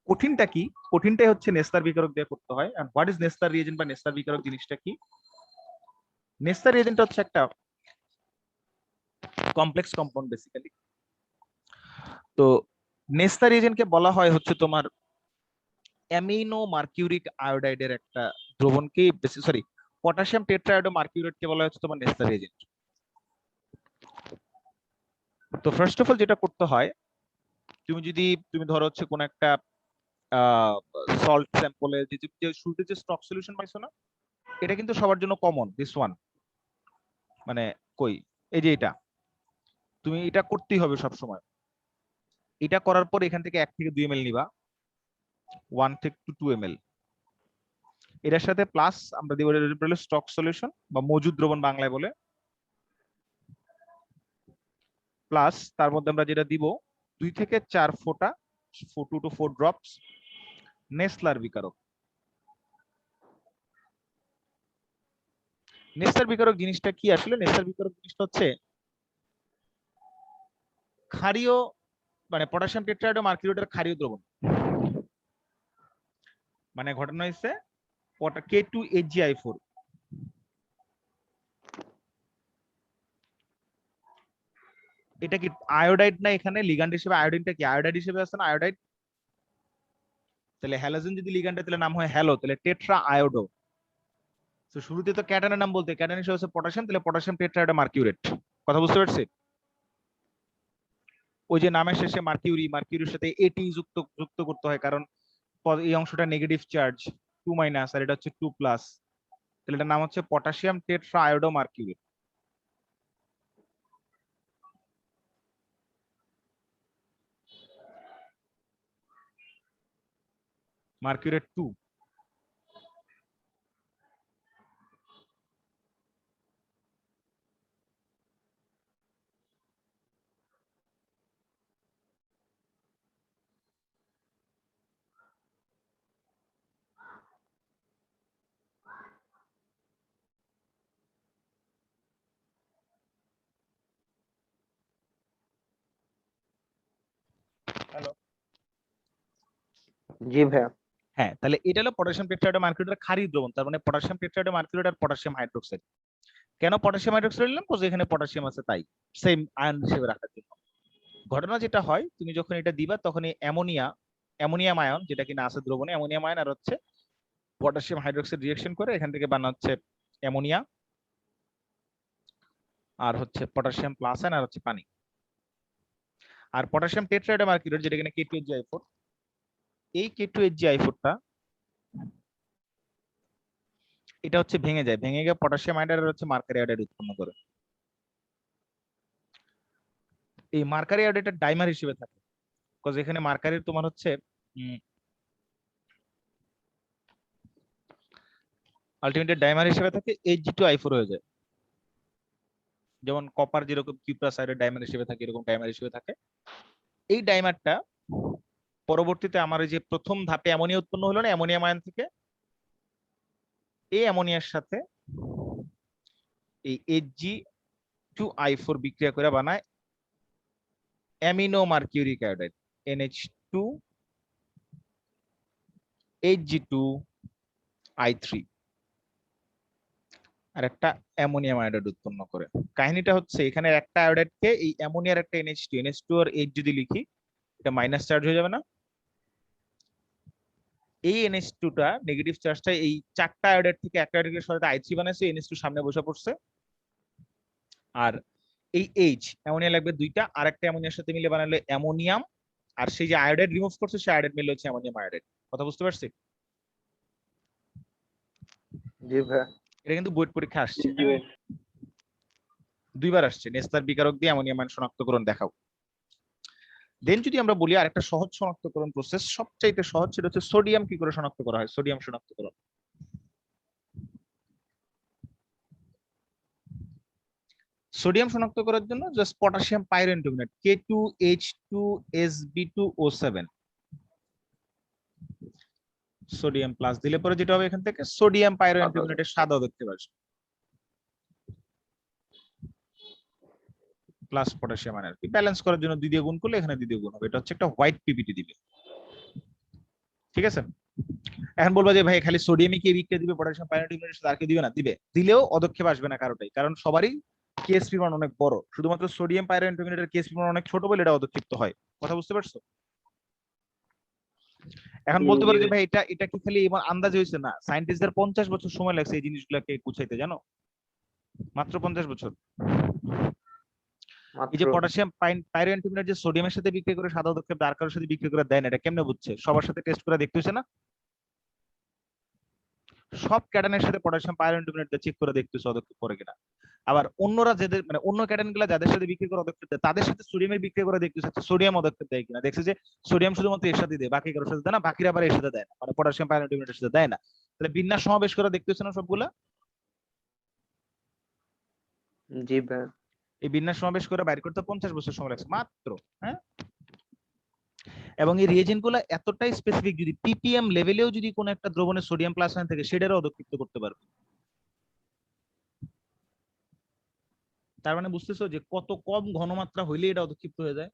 কঠিনটা কি? কঠিনটাই হচ্ছে নেস্তার বিকারক দিয়ে করতে হয়। আর হোয়াট ইজ নেস্তার রিএজেন্ট বা নেস্তার বিকারক জিনিসটা কি? নেস্তার রিএজেন্ট হচ্ছে একটা কমপ্লেক্স কম্পাউন্ড বেসিক্যালি। তো নেস্তার রিএজেন্টকে বলা হয় হচ্ছে তোমার অ্যামিনো মার্কিউরিক আয়োডাইডের একটা দ্রবণকে, সরি, পটাশিয়াম টেট্রাআয়োডো মার্কিউরেটকে বলা হচ্ছে তোমার নেস্তার রিএজেন্ট। তো ফার্স্ট অফ অল যেটা করতে হয়, তুমি ধরো হচ্ছে কোন একটা সল্ট স্যাম্পলে যে শুরুতে যে স্টক সলিউশন পাইছো না, এটা কিন্তু সবার জন্য কমন, দিস ওয়ান, মানে কই, এই যে এটা, তুমি এটা করতেই হবে সব সময়। এটা করার পর এখান থেকে 1 থেকে 2 ml নিবা, 1 থেকে 2 ml। এটার সাথে প্লাস আমরা দিব স্টক সলিউশন বা মজুদ দ্রবণ বাংলায় বলে, প্লাস তার মধ্যে আমরা যেটা দিব 2 থেকে 4 ফোঁটা, 2 to 4 ড্রপস নেসলার বিকারক। নেস্তার বিকারক জিনিসটা কি আসলে? নেস্তার বিকারক জিনিসটা হচ্ছে ক্ষারীয়, মানে পটাশিয়াম টেট্রাআয়োডো মার্কিউরেটের ক্ষারীয় দ্রবণ। মানে ঘটনা হয়েছে K2HgI4, এটা কি আয়োডাইড না? এখানে লিগ্যান্ড হিসেবে আয়োডিনটা কি আয়োডাইড হিসেবে আছে না? আয়োডাইড। তাহলে হ্যালোজেন যদি লিগ্যান্ডে, তাহলে নাম হয় হ্যালো, তাহলে টেট্রা আয়োডো। তো শুরুতে তো ক্যাটানের নাম বলতে, ক্যাটান হিসেবে হচ্ছে পটাশিয়াম, তাহলে পটাশিয়াম টেট্রাআয়োডো মার্কিউরেট। কথা বুঝতে পারছি? ওই যে নামের শেষে মার্কিউরি, মার্কিউরির সাথে এটি যুক্ত যুক্ত করতে হয়, কারণ এই অংশটা নেগেটিভ চার্জ 2- আর এটা হচ্ছে 2+, তাহলে এটার নাম হচ্ছে potassium tetra iodo mercurate. Mercurate 2। Hello. জি ভাইয়া। হ্যাঁ, তাহলে এটা হলো পটাশিয়াম টেট্রাআয়োডো মার্কিউরেটের ক্ষারীয় দ্রবণ, তার মানে পটাশিয়াম টেট্রাআয়োডো মার্কিউরেট আর পটাশিয়াম হাইড্রোক্সাইড। কেন পটাশিয়াম হাইড্রোক্সাইড নিলাম? কারণ এখানে পটাশিয়াম আছে তাই, সেম আয়ন হিসেবে রাখার জন্য। ঘটনা যেটা হয়, তুমি যখন এটা দিবা তখন এই অ্যামোনিয়াম আয়ন, যেটা কিনা আছে দ্রবণে, অ্যামোনিয়াম আয়ন আর হচ্ছে পটাশিয়াম হাইড্রোক্সাইড রিঅ্যাকশন করে এখান থেকে বানাচ্ছে অ্যামোনিয়া, আর হচ্ছে পটাশিয়াম প্লাস আয়ন আর হচ্ছে পানি। আর পটাশিয়াম টেট্রাআয়োডো মার্কিউরেট, যেটা কিনা K2HgI4, এই K2HgI4টা এটা হচ্ছে ভেঙে যায়, ভেঙে গিয়ে পটাশিয়াম আয়োডাইড আর হচ্ছে মার্কারি আয়োডাইড উৎপন্ন করে। এই মার্কারি আয়োডাইডটা ডাইমার হিসেবে থাকে, বিকজ এখানে মার্কারির তোমার হচ্ছে আলটিমেটলি ডাইমার হিসেবে থাকে, Hg2I4 হয়ে যায়। যেমন কপার যেরকম কিউপ্রাস আয়োডাইড ডাইমার হিসেবে থাকে, এরকম ডাইমার হিসেবে থাকে। এই ডাইমারটা পরবর্তীতে আমার যে প্রথম ধাপে অ্যামোনিয়া উৎপন্ন হলো না, অ্যামোনিয়াম আয়ন থেকে এই অ্যামোনিয়ার সাথে এই Hg2I4 বিক্রিয়া করে বানায় amino mercuric iodide, NH2 Hg2I3, আর একটা অ্যামোনিয়াম আয়োডাইড উৎপন্ন করে। কাহিনীটা হচ্ছে এখানে একটা আয়োডাইডকে এই অ্যামোনিয়ার একটা NH2 আর H যদি লিখি, এটা মাইনাস চার্জ হয়ে যাবে না? এই NH2টা নেগেটিভ চার্জটা এই 4টা আয়োডাইড থেকে একটা আয়োডাইডের সাথে I3 বানাইছে, NH2 সামনে বসে পড়ছে, আর এই H অ্যামোনিয়া লাগবে 2টা, আর একটা অ্যামোনিয়ার সাথে মিলে বানালে অ্যামোনিয়াম, আর সেই যে আয়োডাইড রিমুভ করছে সেই আয়োডাইড মিলে হচ্ছে অ্যামোনিয়াম আয়োডাইড। কথা বুঝতে পারছি? জি ভাইয়া। এটা কিন্তু বোর্ড পরীক্ষা আসছে, জি ভাই। 2বার আসছে, নেস্তার বিকারক দিয়ে অ্যামোনিয়াম আয়ন শনাক্তকরণ দেখাও। দেন যদি আমরা বলি আরেকটা সহজ শনাক্তকরণ প্রসেস, সবচাইতে সহজ, সেটা হচ্ছে সোডিয়াম কি করে শনাক্ত করা হয়, সোডিয়াম শনাক্তকরণ। সোডিয়াম শনাক্ত করার জন্য just potassium pyroantimonate K2H2SB2O7 sodium plus দিলে পরে যেটা হবে এখান থেকে সোডিয়াম পাইরোইন্টিগ্রেটের সাদা দেখতে পাচ্ছি প্লাস পটাশিয়াম আয়ন, আর কি ব্যালেন্স করার জন্য 2 দিয়ে গুণ করলে এখানে 2 দিয়ে গুণ হবে, এটা হচ্ছে একটা হোয়াইট পিপিটি দিবে। ঠিক আছে, এখন বলবো যে ভাই খালি সোডিয়ামই কি বিক্রিয়া দিবে, পটাশিয়াম পাইরোইন্টিগ্রেটের সাথে আর কি দিবে না? দিবে, দিলেও অদক্ষেপ আসবে না কারোটাই, কারণ সবারই কেএসপি মান অনেক বড়, শুধুমাত্র সোডিয়াম পাইরোইন্টিগ্রেটের কেএসপি মান অনেক ছোট বলে এটা অদক্ষিপ্ত হয়। কথা বুঝতে পারছো? এখন বলতে পারো যে ভাই এটা এটা কি খালি এবার আন্দাজ হয়েছে? না, সায়েন্টিস্টদের 50 বছর সময় লাগছে এই জিনিসগুলোকে গুছাইতে, জানো? মাত্র 50 বছর। এই যে পটাশিয়াম পাইরোইন্টিগ্রেট যে সোডিয়ামের সাথে বিক্রিয়া করে সাদা অদক্ষেপ আর কারোর সাথে বিক্রিয়া করে দেয় না, এটা কেমনে বুঝছে? সবার সাথে টেস্ট করে দেখতে হচ্ছে না? সব ক্যাটানের সাথে পটাশিয়াম পাইরোইন্টিগ্রেট চেক করে দেখতেছে অদক্ষেপ করে কিনা। আবার অন্যরা যাদের মানে অন্য ক্যাটান গুলা যাদের সাথে বিক্রি করে অদক্ষেপ দেয় তাদের সাথে সোডিয়ামের বিক্রিয়া করে দেখতেছে সোডিয়াম অদক্ষেপ দেয় কিনা। দেখছে যে সোডিয়াম শুধুমাত্র এর সাথে দেয়, বাকি কারোর সাথে দেয় না, বাকিরা আবার এর সাথে দেয় না, মানে পটাশিয়াম পাইরোইন্টিগ্রেটের সাথে দেয় না। তাহলে বিন্যাস সমাবেশ করে দেখতেছে না সবগুলা? জি ভাই। এই বিন্যাস সমাবেশ করে বাইর করতে 50 বছর সময় লাগছে মাত্র। হ্যাঁ, এবং এই রিয়েজেন্ট গুলো এতটাই স্পেসিফিক, যদি পিপিএম লেভেলেও যদি কোনো একটা দ্রবণে সোডিয়াম প্লাস আয়ন থাকে সেটারও অদক্ষিপ্ত করতে পারবে। তার মানে বুঝতেছো যে কত কম ঘনমাত্রা হইলে এটা অদক্ষিপ্ত হয়ে যায়।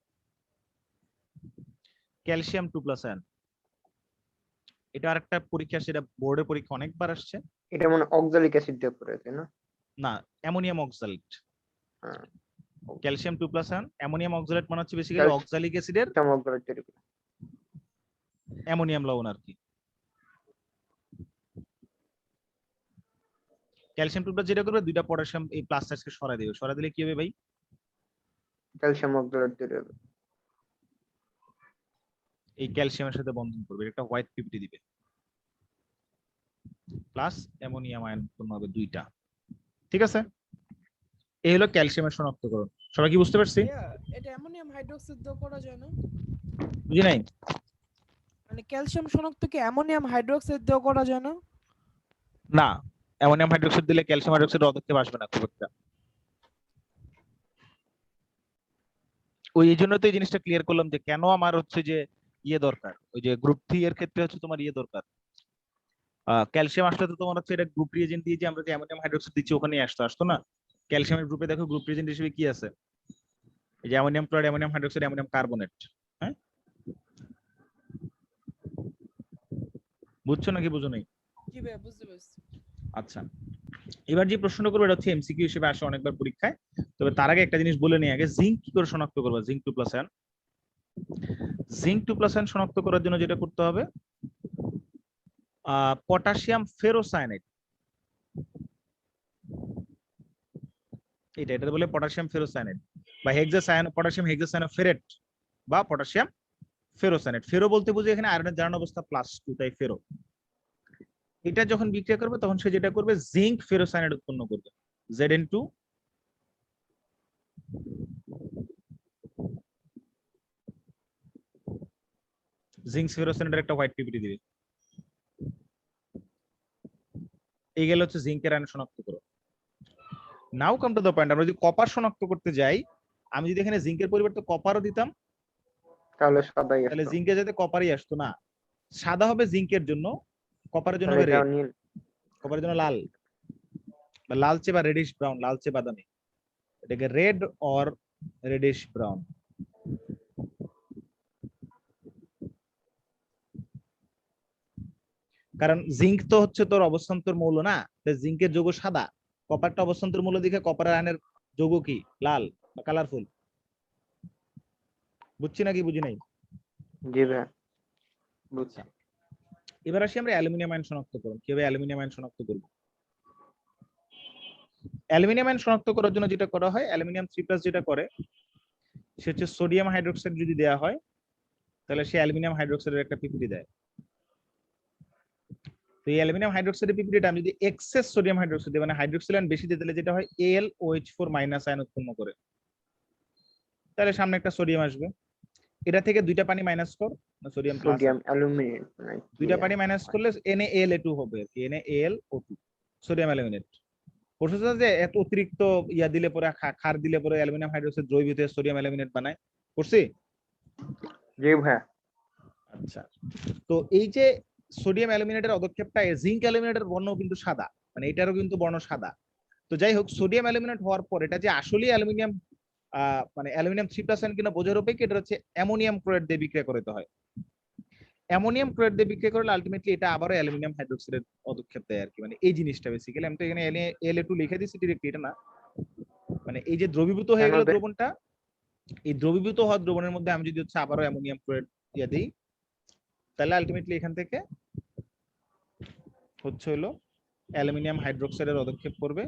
ক্যালসিয়াম 2+ আয়ন, এটা আরেকটা পরীক্ষা, সেটা বোর্ডে পরীক্ষা অনেকবার আসছে। এটা মানে অক্সালিক অ্যাসিড দিয়ে করে, তাই না? না, অ্যামোনিয়াম অক্সালেট। হ্যাঁ, ক্যালসিয়াম 2+ আয়ন, অ্যামোনিয়াম অক্সালেট মানে হচ্ছে বেসিক্যালি অক্সালিক অ্যাসিডের অক্সালিক তৈরি করে। অ্যামোনিয়াম লবণ আর কি। ক্যালসিয়াম 2+ যেটা করবে, দুইটা পটাশিয়াম এই প্লাস চার্জকে সরাই দেবে, সরাই দিলে কি হবে ভাই? ক্যালসিয়াম অক্সালেট তৈরি হবে। এই ক্যালসিয়ামের সাথে বন্ধন করবে, একটা হোয়াইট পিপিটি দিবে, প্লাস অ্যামোনিয়াম আয়ন উৎপন্ন হবে দুইটা। ঠিক আছে, এই হলো ক্যালসিয়ামের শনাক্তকরণ। সবাই কি বুঝতে পারছি? এটা অ্যামোনিয়াম হাইড্রোক্সাইড দিয়ে করা যায় না? বুঝি নাই? মানে ক্যালসিয়াম শনাক্ত কি অ্যামোনিয়াম হাইড্রোক্সাইড দিয়ে করা যায় না? না, অ্যামোনিয়াম হাইড্রোক্সাইড দিলে ক্যালসিয়াম হাইড্রোক্সাইড অদক্ষেপ আসবে না খুব একটা। ওই এই জন্য তো এই জিনিসটা ক্লিয়ার করলাম যে কেন আমার হচ্ছে যে ইয়ে দরকার, ওই যে গ্রুপ 3 এর ক্ষেত্রে হচ্ছে তোমার ইয়ে দরকার, ক্যালসিয়াম আসলে তো তোমার হচ্ছে এটা গ্রুপ রিএজেন্ট দিয়ে যে আমরা যে অ্যামোনিয়াম হাইড্রোক্সাইড দিচ্ছি ওখানেই আসতো না। ক্যালসিয়ামের গ্রুপে দেখো গ্রুপ রিএজেন্ট হিসেবে কি আছে, এই যে ammonium chloride, ammonium hydroxide, ammonium carbonate. হ্যাঁ, বুঝছো নাকি বুঝো নাই? জি ভাই, বুঝতে পারছি। আচ্ছা, এবার যে প্রশ্নটা করবো এটা হচ্ছে এমসিকিউ হিসেবে আসে অনেকবার পরীক্ষায়। তবে তার আগে একটা জিনিস বলে নিই আগে, জিঙ্ক কি করে শনাক্ত করবা? Zinc 2+ ion. জিঙ্ক 2+ আয়ন শনাক্ত করার জন্য যেটা করতে হবে, পটাশিয়াম ফেরোসায়ানাইড, এটা বলে পটাশিয়াম ফেরোসায়ানাইড বা হেক্সাসায়ান, পটাশিয়াম হেক্সাসায়ানোফেরেট বা পটাশিয়াম ফেরোসায়ানাইড। ফেরো বলতে বুঝি এখানে আয়রনের জারণ অবস্থা +2, তাই ফেরো। এটা যখন বিক্রিয়া করবে তখন সে যেটা করবে জিঙ্ক ফেরোসায়ানাইড উৎপন্ন করবে, Zn2 জিঙ্ক ফেরোসায়ানাইডের একটা হোয়াইট পিপিটি দিবে। এই গেল হচ্ছে জিঙ্কের আয়ন শনাক্ত করো। নাও কাম টু দ্য পয়েন্ট, আমরা যদি কপার শনাক্ত করতে যাই, আমি যদি এখানে জিঙ্কের পরিবর্তে কপারও দিতাম তাহলে সাদাই তাহলে আসতো। জিঙ্কে যাতে কপারই আসতো না, সাদা হবে জিঙ্কের জন্য, কপারের জন্য হবে তাহলে এটা রেড, নীল। কপারের জন্য লাল বা লালচে বা রেডিশ ব্রাউন, লালচে বাদামি, এটাকে রেড অর রেডিশ ব্রাউন। কারণ জিঙ্ক তো হচ্ছে তোর অবস্থান্তর মৌল না, জিঙ্কের যৌগ সাদা, কপারটা অবস্থান্তর মৌল দিকে কপারের আয়নের যৌগ কি লাল বা কালারফুল। বুঝছি নাকি বুঝি নাই? জি ভাই, বুঝছি। এবার আসি আমরা অ্যালুমিনিয়াম আয়ন শনাক্ত করব। কিভাবে অ্যালুমিনিয়াম আয়ন শনাক্ত করব? অ্যালুমিনিয়াম আয়ন শনাক্ত করার জন্য যেটা করা হয়, অ্যালুমিনিয়াম 3+ যেটা করে সে হচ্ছে সোডিয়াম হাইড্রোক্সাইড যদি দেওয়া হয় তাহলে সে অ্যালুমিনিয়াম হাইড্রোক্সাইডের একটা পিপিটি দেয়। তো এই অ্যালুমিনিয়াম হাইড্রোক্সাইডের পিপিটিটা আমি যদি এক্সেস সোডিয়াম হাইড্রোক্সাইড দিই, মানে হাইড্রোক্সিল আয়ন বেশি দিই, তাহলে যেটা হয় AlOH4- আয়ন উৎপন্ন করে, তাহলে সামনে একটা সোডিয়াম আসবে। এটা থেকে দুইটা পানি মাইনাস কর, সোডিয়াম প্লাস সোডিয়াম অ্যালুমিনিয়াম দুইটা পানি মাইনাস করলে NaAlA2 হবে আর কি, NaAlO2 সোডিয়াম অ্যালুমিনেট। প্রসেস যে এত অতিরিক্ত ইয়া দিলে পরে ক্ষার দিলে পরে অ্যালুমিনিয়াম হাইড্রোক্সাইড দ্রবীভূত হয়ে সোডিয়াম অ্যালুমিনেট বানায়, করছি? জি ভাইয়া। আচ্ছা, তো এই যে সোডিয়াম অ্যালুমিনেটের অদক্ষেপটা জিঙ্ক অ্যালুমিনেটের বর্ণ কিন্তু সাদা, মানে এটারও কিন্তু বর্ণ সাদা। তো যাই হোক, সোডিয়াম অ্যালুমিনেট হওয়ার পর এটা যে আসলে অ্যালুমিনিয়াম মানে অ্যালুমিনিয়াম 3+ কিনা বোঝার উপায় কি, এটা হচ্ছে অ্যামোনিয়াম ক্লোরাইড দিয়ে বিক্রিয়া করতে হয়। অ্যামোনিয়াম ক্লোরাইড দিয়ে বিক্রিয়া করলে আলটিমেটলি এটা আবারও অ্যালুমিনিয়াম হাইড্রোক্সাইডের পদক্ষেপ দেয় আর কি, মানে এই জিনিসটা বেসিক্যালি। আমি তো এখানে Ala2 লিখে দিচ্ছি ডিরেক্টলি, এটা না, মানে এই যে দ্রবীভূত হয়ে গেল দ্রবণটা, এই দ্রবীভূত হওয়া দ্রবণের মধ্যে আমি যদি হচ্ছে আবারও অ্যামোনিয়াম ক্লোরাইড দিয়ে দিই, তাহলে আলটিমেটলি এখান থেকে হচ্ছে হলো অ্যালুমিনিয়াম হাইড্রোক্সাইডের পদক্ষেপ করবে,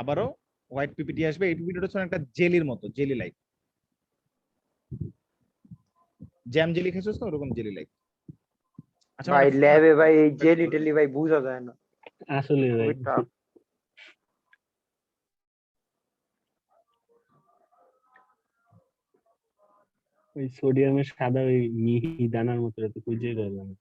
আবারও হোয়াইট পিপিটি আসবে। এই পিপিটিটা হচ্ছে একটা জেলির মতো, জেলি লাইক, জ্যাম জেলি খেয়েছিস তো ওরকম জেলি লাইক। আচ্ছা ভাই মানে ল্যাবে ভাই এই জেলি টেলি ভাই বোঝা যায় না, আসলে ভাই খুবই tough। ওই সোডিয়ামের সাদা ওই মিহি দানার মতো তো খুঁজে পাওয়া যায় না।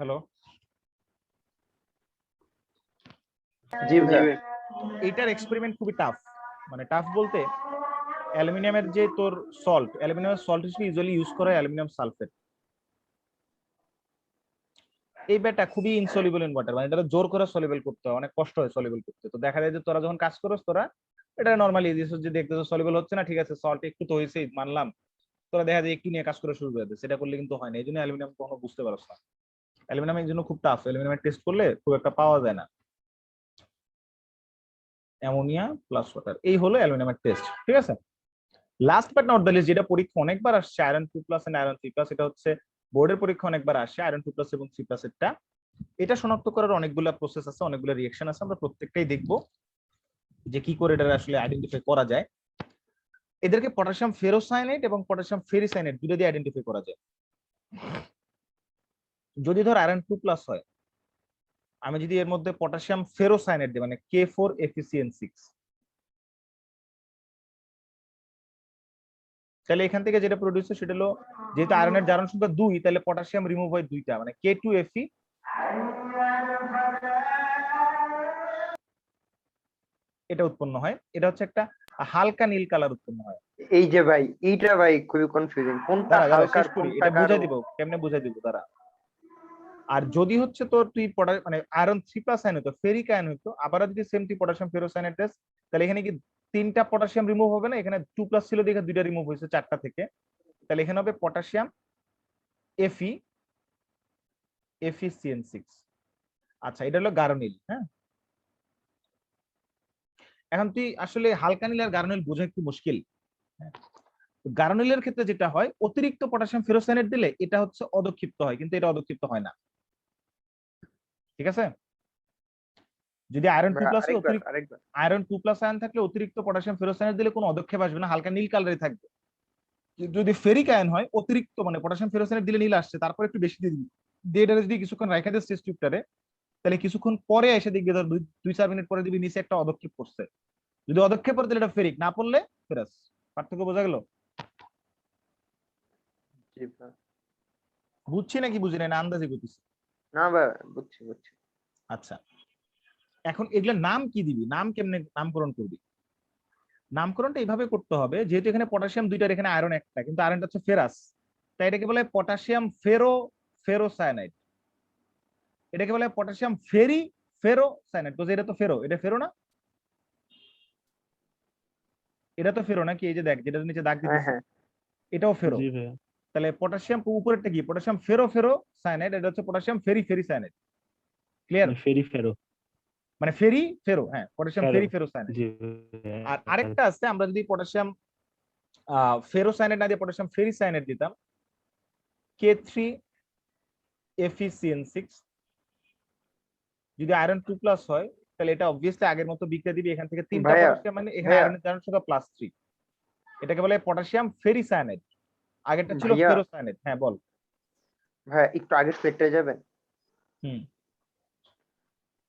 হ্যালো, জি জি ভাইয়া। ভাই। এইটার এক্সপেরিমেন্ট খুবই টাফ, মানে টাফ বলতে অ্যালুমিনিয়ামের যে তোর সল্ট, অ্যালুমিনিয়ামের সল্ট হিসেবে ইউজুয়ালি ইউজ করা হয় অ্যালুমিনিয়াম সালফেট। এই ব্যাটা খুবই ইনসলিবল ইন ওয়াটার, মানে এটা জোর করে সলিবল করতে হয়, অনেক কষ্ট হয় সলিবল করতে। তো দেখা যায় যে তোরা যখন কাজ করস, তোরা এটা নরমালি যে দেখতেছো সলিবল হচ্ছে না, ঠিক আছে সল্ট একটু তো হয়েছেই মানলাম, তোরা দেখা যায় একটু নিয়ে কাজ করা শুরু করে দেয়, সেটা করলে কিন্তু হয় না। এই জন্য অ্যালুমিনিয়াম কখনো বুঝতে পারছ না, অ্যালুমিনিয়াম এই জন্য খুব টাফ, অ্যালুমিনিয়ামের টেস্ট করলে খুব একটা পাওয়া যায় না। অ্যামোনিয়া প্লাস ওয়াটার, এই হলো অ্যালুমিনিয়ামের টেস্ট, ঠিক আছে। Last but not the least, যেটা পরীক্ষা অনেকবার আসছে, আয়রন 2+ এন্ড আয়রন 3+, এটা হচ্ছে বোর্ডের পরীক্ষা অনেকবার আসে, আয়রন 2+ এবং 3+ এরটা। এটা শনাক্ত করার অনেকগুলো প্রসেস আছে, অনেকগুলো রিঅ্যাকশন আছে, আমরা প্রত্যেকটাই দেখবো যে কি করে এটা আসলে আইডেন্টিফাই করা যায়। এদেরকে পটাশিয়াম ফেরোসায়ানেট এবং পটাশিয়াম ফেরিসায়ানেট দুটো দিয়ে আইডেন্টিফাই করা যায়। যদি ধর আয়রন 2+ হয়, আমি যদি এর মধ্যে পটাশিয়াম ফেরোসায়ানেট দিই, মানে K4FeCN6, তাহলে এখান থেকে যেটা প্রোডিউস হয় সেটা হলো, যেহেতু আয়রনের জারণ সংখ্যা 2, তাহলে পটাশিয়াম রিমুভ হয় 2টা, মানে K2Fe, এটা উৎপন্ন হয়। এটা হচ্ছে একটা হালকা নীল কালার উৎপন্ন হয়। এই যে ভাই এইটা ভাই খুবই কনফিউজিং, কোনটা দাঁড়া দাঁড়া হালকা শেষ আর করি, কোনটা এটা বুঝাই গাঢ়। দিব, কেমনে বুঝাই দিব দাঁড়া। আর যদি হচ্ছে তোর তুই মানে আয়রন 3+ আয়ন হতো, ফেরিক আয়ন হতো, আবার যদি সেম তুই পটাশিয়াম ফেরোসায়ানেট দেস, তাহলে এখানে কি 3টা পটাশিয়াম রিমুভ হবে না? এখানে 2+ ছিল দেখে 2টা রিমুভ হয়েছে 4টা থেকে, তাহলে এখানে হবে পটাশিয়াম FeCN6। আচ্ছা, এটা হলো গাঢ় নীল। হ্যাঁ, এখন তুই আসলে হালকা নীল আর গাঢ় নীল বোঝা একটু মুশকিল। গাঢ় নীলের ক্ষেত্রে যেটা হয়, অতিরিক্ত পটাশিয়াম ফেরোসায়ানেট দিলে এটা হচ্ছে অদক্ষিপ্ত হয়, কিন্তু এটা অদক্ষিপ্ত হয় না, ঠিক আছে। যদি আয়রন 2+ আরেকবার অতিরিক্ত আরেকবার আয়রন 2+ আয়ন থাকলে অতিরিক্ত পটাশিয়াম ফেরোসায়ানেট দিলে কোনো অদক্ষেপ আসবে না, হালকা নীল কালারে থাকবে। যদি ফেরিক আয়ন হয়, অতিরিক্ত মানে পটাশিয়াম ফেরোসায়ানেট দিলে নীল আসছে, তারপর একটু বেশি দিয়ে দিবি, দিয়ে এটা যদি কিছুক্ষণ রাখা দেয় টেস্ট টিউবটারে, তাহলে কিছুক্ষণ পরে এসে দেখবি ধর 2-4 মিনিট পরে দিবি নিচে একটা অদক্ষেপ করছে। যদি অদক্ষেপ পড়ে তাহলে এটা ফেরিক, না পড়লে ফেরাস। পার্থক্য বোঝা গেল? জি ভাই। বুঝছি নাকি বুঝি না আন্দাজে করতেছি? না ভাই বুঝছি বুঝছি। আচ্ছা, এখন এগুলোর নাম কি দিবি, নাম কেমনে নামকরণ করবি? নামকরণটা এইভাবে করতে হবে, যেহেতু এখানে পটাশিয়াম 2টার, এখানে আয়রন 1টা, কিন্তু আয়রনটা হচ্ছে ফেরাস, তাই এটাকে বলে পটাশিয়াম ফেরোসায়ানাইড। এটাকে বলে পটাশিয়াম ফেরোসায়ানাইড, তো এটা তো ফেরো, এটা ফেরো না? এটা তো ফেরো নাকি? এই যে দেখ, যেটা নিচে দাগ হ্যাঁ দিতেছি, হ্যাঁ এটাও ফেরো। জি ভাইয়া। তাহলে পটাশিয়াম উপরেরটা কি? পটাশিয়াম ফেরো ফেরো সায়ানাইড, এটা হচ্ছে পটাশিয়াম ফেরি ফেরি সায়ানাইড। ক্লিয়ার? মানে ফেরি ফেরো। মানে ফেরি ফেরো, হ্যাঁ, পটাশিয়াম ফেরো। ফেরি ফেরো সায়ানাইড। জি ভাইয়া। আর আরেকটা আছে, আমরা যদি পটাশিয়াম ফেরো সায়ানাইড না দিয়ে পটাশিয়াম ফেরি সায়ানাইড দিতাম, K3FeCN6, যদি আয়রন 2+ হয় তাহলে এটা অবভিয়াসলি আগের মতো বিক্রিয়া দিবে, এখান থেকে 3টা ভাইয়া, পটাশিয়াম, মানে এখানে ভাইয়া। আয়রনের জারণ সংখ্যা +3। এটাকে বলে পটাশিয়াম ফেরি সায়ানাইড, আগেরটা ছিল ভাইয়া ফেরো সায়ানাইড। হ্যাঁ বল। ভাইয়া একটু আগের স্লাইডটা যাবেন। হুম।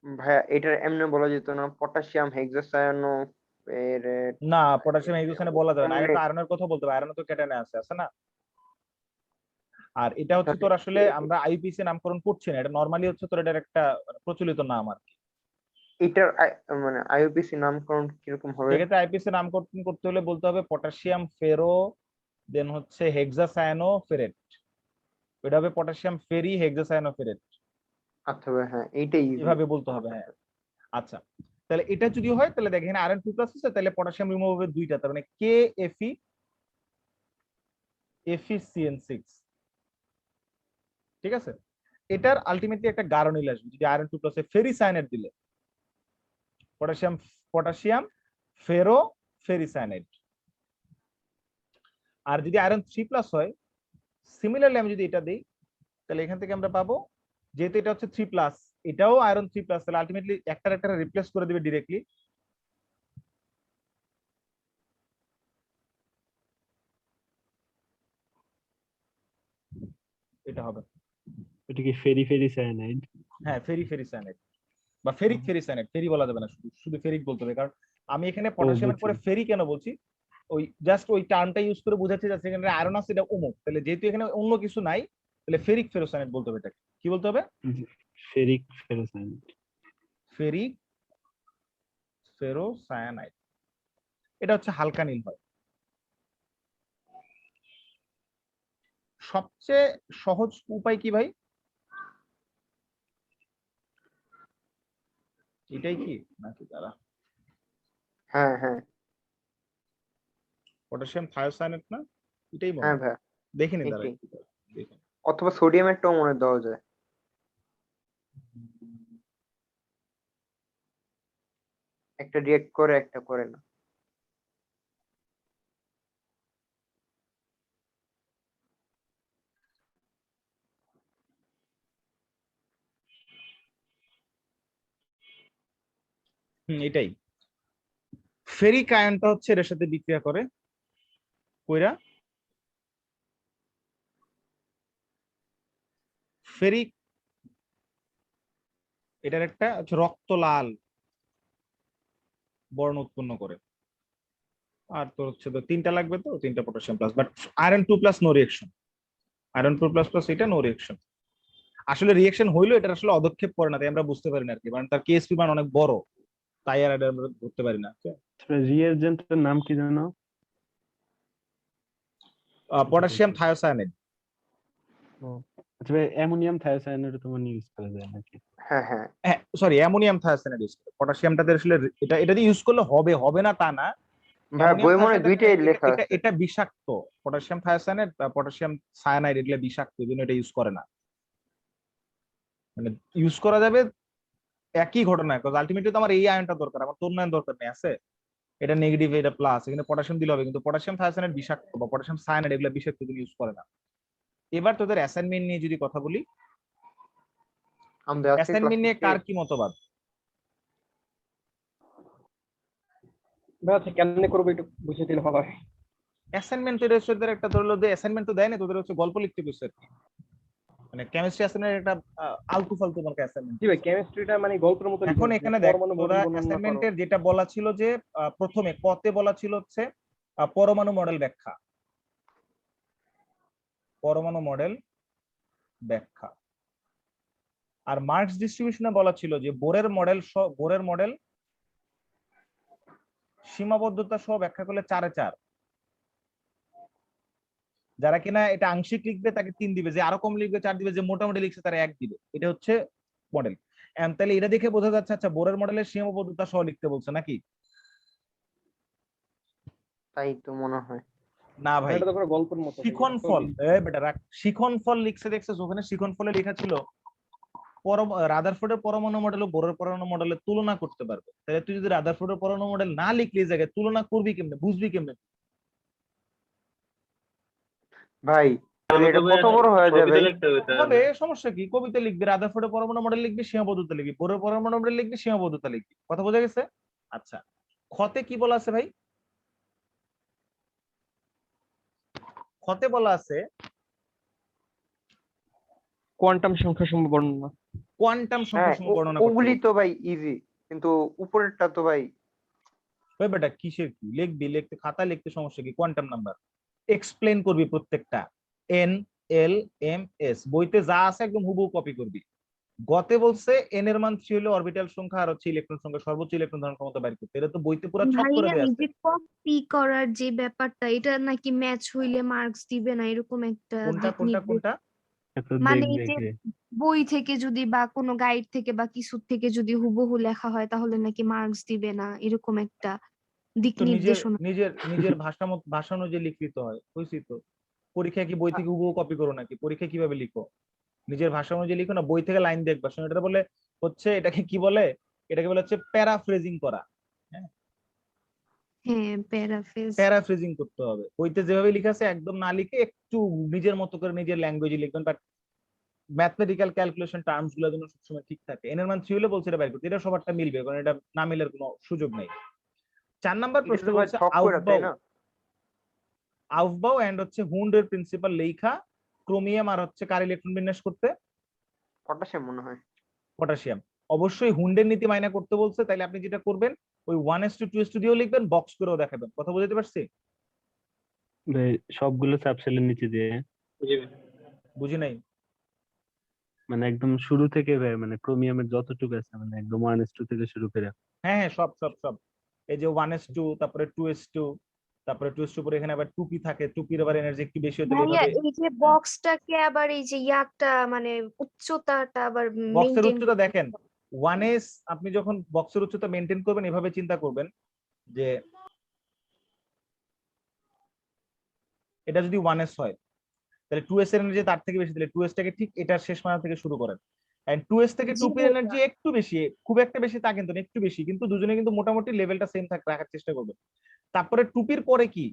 ভাইয়া এটার এমনি বলা যেত না পটাশিয়াম হেক্সাসায়ানোফেরেট? না, পটাশিয়াম হাইড্রোক্সাইডে বলা যাবে না, আগে এমনি তো আয়রনের কথা বলতে হবে, আয়রন তো ক্যাটায়নে আছে না? আর এটা হচ্ছে আচ্ছা, তোর আসলে আমরা আইপিসি নামকরণ করছি না, এটা নরমালি হচ্ছে তোর এটার একটা প্রচলিত নাম আর কি। এটার মানে আইইউপিসি নামকরণ কিরকম হবে? সেক্ষেত্রে আইপিসি নামকরণ করতে হলে বলতে হবে পটাশিয়াম ফেরো, দেন হচ্ছে হেক্সাসায়ানোফেরেট, এটা হবে পটাশিয়াম ফেরি হেক্সাসায়ানোফেরেট, আচ্ছা ভাই, হ্যাঁ এইটাই ইজি। এভাবে বলতে হবে। হ্যাঁ, আচ্ছা, তাহলে এটা যদি হয় তাহলে দেখ এখানে আয়রন 2+ আছে, তাহলে পটাশিয়াম রিমুভ হবে 2টা, তার মানে KFeFeCN6। ঠিক আছে? এটার আলটিমেটলি একটা গারোনিল আসবে যদি আয়রন 2+ এ ফেরি সায়ানাইড দিলে, পটাশিয়াম পটাশিয়াম ফেরো ফেরি সায়ানাইড। আর যদি আয়রন 3+ হয়, সিমিলারলি আমি যদি এটা দিই, তাহলে এখান থেকে আমরা পাবো, যেহেতু এটা হচ্ছে 3+, এটাও আয়রন 3+, তাহলে আলটিমেটলি একটার একটা রিপ্লেস করে দিবে ডিরেক্টলি। এটা হবে, এটা কি ফেরি ফেরি সায়ানাইড? হ্যাঁ, ফেরি ফেরি সায়ানাইড বা ফেরিক ফেরি সায়ানাইড, ফেরি বলা যাবে না, শুধু শুধু ফেরিক বলতে হবে, কারণ আমি এখানে পটাশিয়ামের বুঝছি। পরে ফেরি কেন বলছি, ওই জাস্ট ওই টার্মটা ইউজ করে বোঝাচ্ছি যে এখানে আয়রন আছে, এটা অমুক, তাহলে যেহেতু এখানে অন্য কিছু নাই, তাহলে ফেরিক ফেরোসায়ানাইড বলতে হবে। এটাকে কি বলতে হবে? জি, ফেরিক ফেরো সায়ানাইড। Ferric ferrocyanide. এটা হচ্ছে হালকা নীল হয়। সবচেয়ে সহজ উপায় কি ভাই? এটাই কি নাকি তারা হ্যাঁ হ্যাঁ পটাশিয়াম থায়োসায়ানেট না? এটাই মনে হ্যাঁ হয়, ভাইয়া, দেখিনি তারা এটাই। দেখি। অথবা সোডিয়ামেরটাও মনে দেওয়া যায়। একটা রিয়েক্ট করে, একটা করে না। এটাই ফেরিক আয়নটা হচ্ছে এর সাথে বিক্রিয়া করে, কইরা ফেরিক, এটার একটা হচ্ছে রক্ত লাল বর্ণ উৎপন্ন করে। আর তোর হচ্ছে তো 3টা লাগবে, তো 3টা potassium plus, but iron 2+ no reaction, iron 4++ এটা নো রিয়েকশন। আসলে রিয়েকশন হইলো, এটা আসলে অদক্ষেপ করে না, তাই আমরা বুঝতে পারি না আর কি, কারণ তার কেএসপি মান অনেক বড়, তাই আর এটা আমরা ধরতে পারি না। রিয়েজেন্টের নাম কি জানো? পটাশিয়াম থায়োসায়ানাইড। ও আচ্ছা ভাই, অ্যামোনিয়াম থায়োসায়ানাইড তো মানে ইউজ করা যায় নাকি? হ্যাঁ হ্যাঁ হ্যাঁ, সরি, অ্যামোনিয়াম থায়োসায়ানাইড ইউজ করে। পটাশিয়ামটাতে আসলে এটা দিয়ে ইউজ করলে হবে, হবে না তা না। ভাইয়া, অ্যামোনিয়াম বই মনে থায়োসায়ানাইড দুইটাই লেখা এটা আছে। এটা বিষাক্ত। পটাশিয়াম থায়োসায়ানাইড বা পটাশিয়াম সায়ানাইড এগুলো বিষাক্ত, এই জন্য এটা ইউজ করে না। মানে ইউজ করা যাবে একই ঘটনা, কারণ আলটিমেটলি তো আমার এই আয়নটা দরকার, আমার তোর আয়ন দরকার নেই, আছে এটা নেগেটিভ, এটা প্লাস, এখানে পটাশিয়াম দিলে হবে, কিন্তু পটাশিয়াম থায়োসায়ানাইড বিষাক্ত বা পটাশিয়াম সায়ানাইড এগুলো বিষাক্ত, তুমি ইউজ করে না। এবার তোদের অ্যাসাইনমেন্ট নিয়ে যদি কথা বলি, আমাদের আজকে ক্লাস অ্যাসাইনমেন্ট নিয়ে কার কি মতবাদ? আচ্ছা কেমনে করবো একটু বুঝিয়ে দিলে ভালো হয়। অ্যাসাইনমেন্ট তোদের হচ্ছে তোদের একটা ধরলো যে অ্যাসাইনমেন্ট তো দেয় না, তোদের হচ্ছে গল্প লিখতে বসে আর কি। মানে কেমিস্ট্রি অ্যাসাইনমেন্ট একটা আলতু ফালতু তোমাকে অ্যাসাইনমেন্ট। জি ভাই, কেমিস্ট্রিটা মানে গল্পের মতো এখন লিখতে হবে, এখানে দেখ, পরমাণু তোরা মডেল বর্ণনা করো। অ্যাসাইনমেন্টের যেটা বলা ছিল যে প্রথমে কতে বলা ছিল হচ্ছে পরমাণু মডেল ব্যাখ্যা, পরমাণু মডেল ব্যাখ্যা। আর মার্কস ডিস্ট্রিবিউশনে বলা ছিল যে বোরের মডেল সীমাবদ্ধতা সহ ব্যাখ্যা করলে 4-এ 4। যারা কিনা এটা আংশিক লিখবে তাকে 3 দিবে, যে আরো কম লিখবে 4 দিবে, যে মোটামুটি লিখছে তারা 1 দিবে। এটা হচ্ছে মডেল। তাহলে এটা দেখে বোঝা যাচ্ছে আচ্ছা বোরের মডেলের সীমাবদ্ধতা সহ লিখতে বলছে নাকি? তাই তো মনে হয়। না ভাই, এটা তো পুরো গল্পের মতো ভাই, শিখন এটা তো ফল, এই বেটা রাখ, শিখন ফল লিখছে দেখছিস? ওখানে শিখন ফলে লেখা ছিল রাদারফোর্ডের পরমাণু মডেল ও বোরের পরমাণু মডেলের তুলনা করতে পারবে। তাহলে তুই যদি রাদারফোর্ডের পরমাণু মডেল না লিখলি এই জায়গায়, তুলনা করবি কেমনে, বুঝবি কেমনে? ভাই তাহলে এটা কত বড় হয়ে যায় ভাই? হবে, সমস্যা কি? কবিতা লিখবি, রাদারফোর্ডের পরমাণু মডেল লিখবি, সীমাবদ্ধতা লিখবি, বোরের পরমাণু মডেল লিখবি, সীমাবদ্ধতা লিখবি। কথা বোঝা গেছে? আচ্ছা, খতে কি বলা আছে ভাই? খতে বলা আছে কোয়ান্টাম সংখ্যা সমূহ বর্ণনা। কোয়ান্টাম সংখ্যা হ্যাঁ সমূহ বর্ণনা করতে ওগুলি বলছে। তো ভাই ইজি, কিন্তু উপরেরটা তো ভাই ওই বেটা কিসের কি লিখবি, লিখতে খাতা লিখতে সমস্যা কি? কোয়ান্টাম নাম্বার এক্সপ্লেন করবি প্রত্যেকটা, এন, এল, এম, এস, বইতে যা আছে একদম হুবহু কপি করবি। গতে বলছে এন এর মান 3 হলে অরবিটাল সংখ্যা আর হচ্ছে ইলেকট্রন সংখ্যা, সর্বোচ্চ ইলেকট্রন ধারণ ক্ষমতা বাইর করতে। এটা তো বইতে পুরো ছক করে ভাইয়া দেয়া এই আছে। যে কপি করার যে ব্যাপারটা, এটা নাকি ম্যাচ হইলে মার্কস দিবে না, এরকম একটা কোনটা দিক কোনটা নির্দেশ। কোনটা? তো মানে দেখবে এই যে কে? বই থেকে যদি বা কোনো গাইড থেকে বা কিছু থেকে যদি হুবহু লেখা হয় তাহলে নাকি মার্কস দিবে না, এরকম একটা দিক তো নিজের নির্দেশনা। নিজের নিজের ভাষা অনুযায়ী লিখিত হয়, বুঝছি তো। পরীক্ষায় কি বই থেকে হুবহু কপি করো নাকি? পরীক্ষায় কিভাবে লিখো? নিজের ভাষা অনুযায়ী লিখো না, বই থেকে লাইন দেখবা। শোনো, এটা বলে হচ্ছে, এটাকে কি বলে? এটাকে বলে হচ্ছে প্যারাফ্রেজিং করা। হ্যাঁ, হ্যাঁ, প্যারাফ্রেজ। প্যারাফ্রেজিং করতে হবে। বইতে যেভাবে লেখা আছে একদম না লিখে একটু নিজের মতো করে নিজের ল্যাঙ্গুয়েজে লিখবেন। বাট ম্যাথমেটিক্যাল ক্যালকুলেশন টার্মস গুলো যেন সবসময় ঠিক থাকে। এন এর মান 3 হলে বলছে এটা বাইর করতে, এটা সবারটা মিলবে, কারণ এটা না মিলার কোনো সুযোগ নেই। 4 নাম্বার এটা প্রশ্ন তো ভাই বলছে ছক করে, তাই আউফবাউ, না? আউফবাউ এন্ড হচ্ছে হুন্ডের প্রিন্সিপাল লেখা ক্রোমিয়াম আর হচ্ছে কার ইলেকট্রন বিন্যাস করতে? পটাশিয়াম মনে হয়। পটাশিয়াম। অবশ্যই হুন্ডের নীতি মাইনা করতে বলছে, তাইলে আপনি যেটা করবেন ওই 1:2 দিয়েও লিখবেন, বক্স করেও দেখাবেন। কথা বুঝতে পারছি? ভাই সবগুলো সাবসেলের নিচে দিয়ে, জি ভাই। বুঝি নাই। মানে একদম শুরু থেকে ভাই, মানে ক্রোমিয়ামের যতটুকু আছে মানে একদম 1s2 থেকে শুরু করে। হ্যাঁ হ্যাঁ, সব সব সব। এই যে 1:2, তারপরে 2:2, তারপরে 2:2 পরে এখানে আবার টুপি থাকে, টুপির আবার এনার্জি একটু বেশি হতে ভাইয়া এইভাবে। এই যে বক্সটাকে আবার এই যে ইয়াকটা মানে উচ্চতাটা আবার বক্সের মেইনটেইন উচ্চতা দেখেন, 1s আপনি যখন বক্সের উচ্চতা মেনটেন করবেন এভাবে চিন্তা করবেন যে এটা যদি 1s হয়, তাহলে 2s এর এনার্জি তার থেকে বেশি, তাহলে 2s টাকে ঠিক এটার শেষ মাথা থেকে শুরু করেন। এন্ড 2s থেকে জি টুপির ভাইয়া। এনার্জি একটু বেশি, খুব একটা বেশি তা কিন্তু না, একটু বেশি, কিন্তু দুজনে কিন্তু মোটামুটি লেভেলটা সেম রাখার চেষ্টা করবেন। তারপরে টুপির পরে কি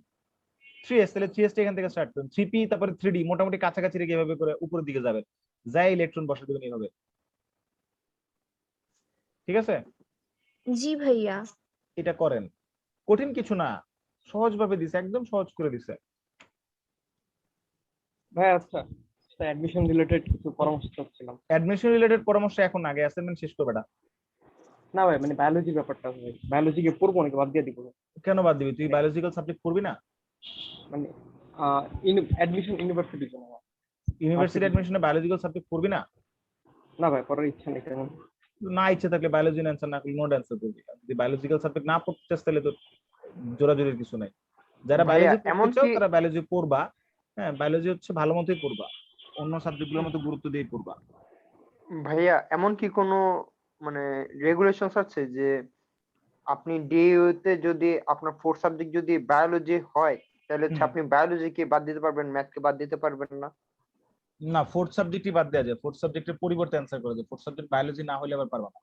3s, তাহলে 3s টা এখান থেকে স্টার্ট করুন, 3p, তারপরে 3d, মোটামুটি কাছাকাছি রেখে এভাবে করে উপরের দিকে যাবেন, যাই ইলেকট্রন বসে দেবেন এইভাবে। ঠিক আছে? জি ভাইয়া। এটা করেন, কঠিন কিছু না, সহজ ভাবে দিছে, একদম সহজ করে দিছে। ভাই আচ্ছা, অ্যাডমিশন রিলেটেড কিছু পরামর্শ চাচ্ছিলাম। অ্যাডমিশন রিলেটেড পরামর্শ এখন, আগে অ্যাসাইনমেন্ট শেষ করবে না। না ভাই, মানে বায়োলজি ব্যাপারটা আছে ভাই, বায়োলজি কে পড়বো নাকি বাদ দিয়ে দিব? কেন বাদ দিবি? তুই বায়োলজিক্যাল সাবজেক্ট পড়বি না? মানে অ্যাডমিশন ইউনিভার্সিটির জন্য না। University Varsity। অ্যাডমিশনে বায়োলজিক্যাল সাবজেক্ট পড়বি না? না ভাই, পড়ার ইচ্ছা নেই তেমন। না ইচ্ছে থাকলে বায়োলজি অ্যান্সার না করলে নোট অ্যান্সার করবি। আর যদি বায়োলজিক্যাল সাবজেক্ট না পড়তে চাস তাহলে তো জোরাজুরির কিছু নাই। যারা ভাইয়া বায়োলজি পড়তে এমন চাও কি তারা বায়োলজি পড়বা। হ্যাঁ, বায়োলজি হচ্ছে ভালো মতোই পড়বা, অন্য সাবজেক্টগুলোর মতো গুরুত্ব দিয়ে পড়বা। ভাইয়া এমন কি কোনো মানে রেগুলেশনস আছে যে আপনি ডিইউতে যদি আপনার ফোর্থ সাবজেক্ট যদি বায়োলজি হয় তাহলে হচ্ছে হুম। আপনি বায়োলজিকে বাদ দিতে পারবেন, ম্যাথকে বাদ দিতে পারবেন না? না, ফোর্থ সাবজেক্টই বাদ দেওয়া যায়, ফোর্থ সাবজেক্টের পরিবর্তে অ্যান্সার করে যায়। ফোর্থ সাবজেক্ট বায়োলজি না হলে আবার পারবা না।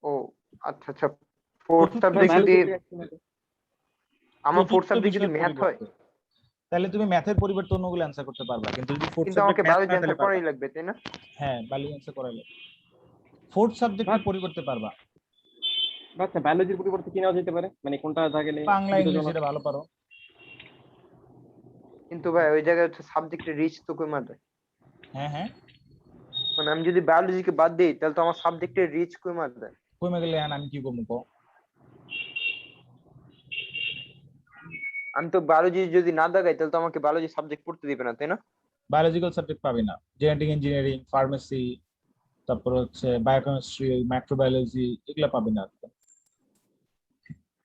ও আচ্ছা আচ্ছা, ফোর্থ চতুর্থ সাবজেক্ট যদি বায়োলজি আমার ফোর্থ চতুর্থ সাবজেক্ট যদি বিষয়ের ম্যাথ হয় পরিবর্তে, তাহলে তুমি ম্যাথের পরিবর্তে অন্যগুলো অ্যান্সার করতে পারবা, কিন্তু যদি ফোর্থ কিন্তু সাবজেক্ট আমাকে ম্যাথ বায়োলজি না তাহলে অ্যান্সার পারবা করাই না। লাগবে, তাই না? হ্যাঁ, বায়োলজি অ্যান্সার করাইলে ফোর্থ সাবজেক্টের পরিবর্তে পারবা। আচ্ছা, বায়োলজির পরিবর্তে কি নেওয়া যেতে পারে, মানে কোনটা থাকলে বাংলা ইংলিশ সুবিধাজনক? এটা ভালো পারো। কিন্তু ভাই ওই জায়গায় হচ্ছে সাবজেক্টের রিচ তো কমে যায়। হ্যাঁ হ্যাঁ, মানে আমি যদি বায়োলজিকে বাদ দিই তাহলে তো আমার সাবজেক্টের রিচ কমে যায়। কমে গেলে এখন আমি কি করবো কও? আমি তো বায়োলজি যদি না দাগাই তাহলে তো আমাকে বায়োলজি সাবজেক্ট পড়তে দিবে না, তাই না? বায়োলজিক্যাল সাবজেক্ট পাবি না, জেনেটিক ইঞ্জিনিয়ারিং, ফার্মেসি, তারপর হচ্ছে বায়োকেমিস্ট্রি, মাইক্রোবায়োলজি, এগুলা পাবি না।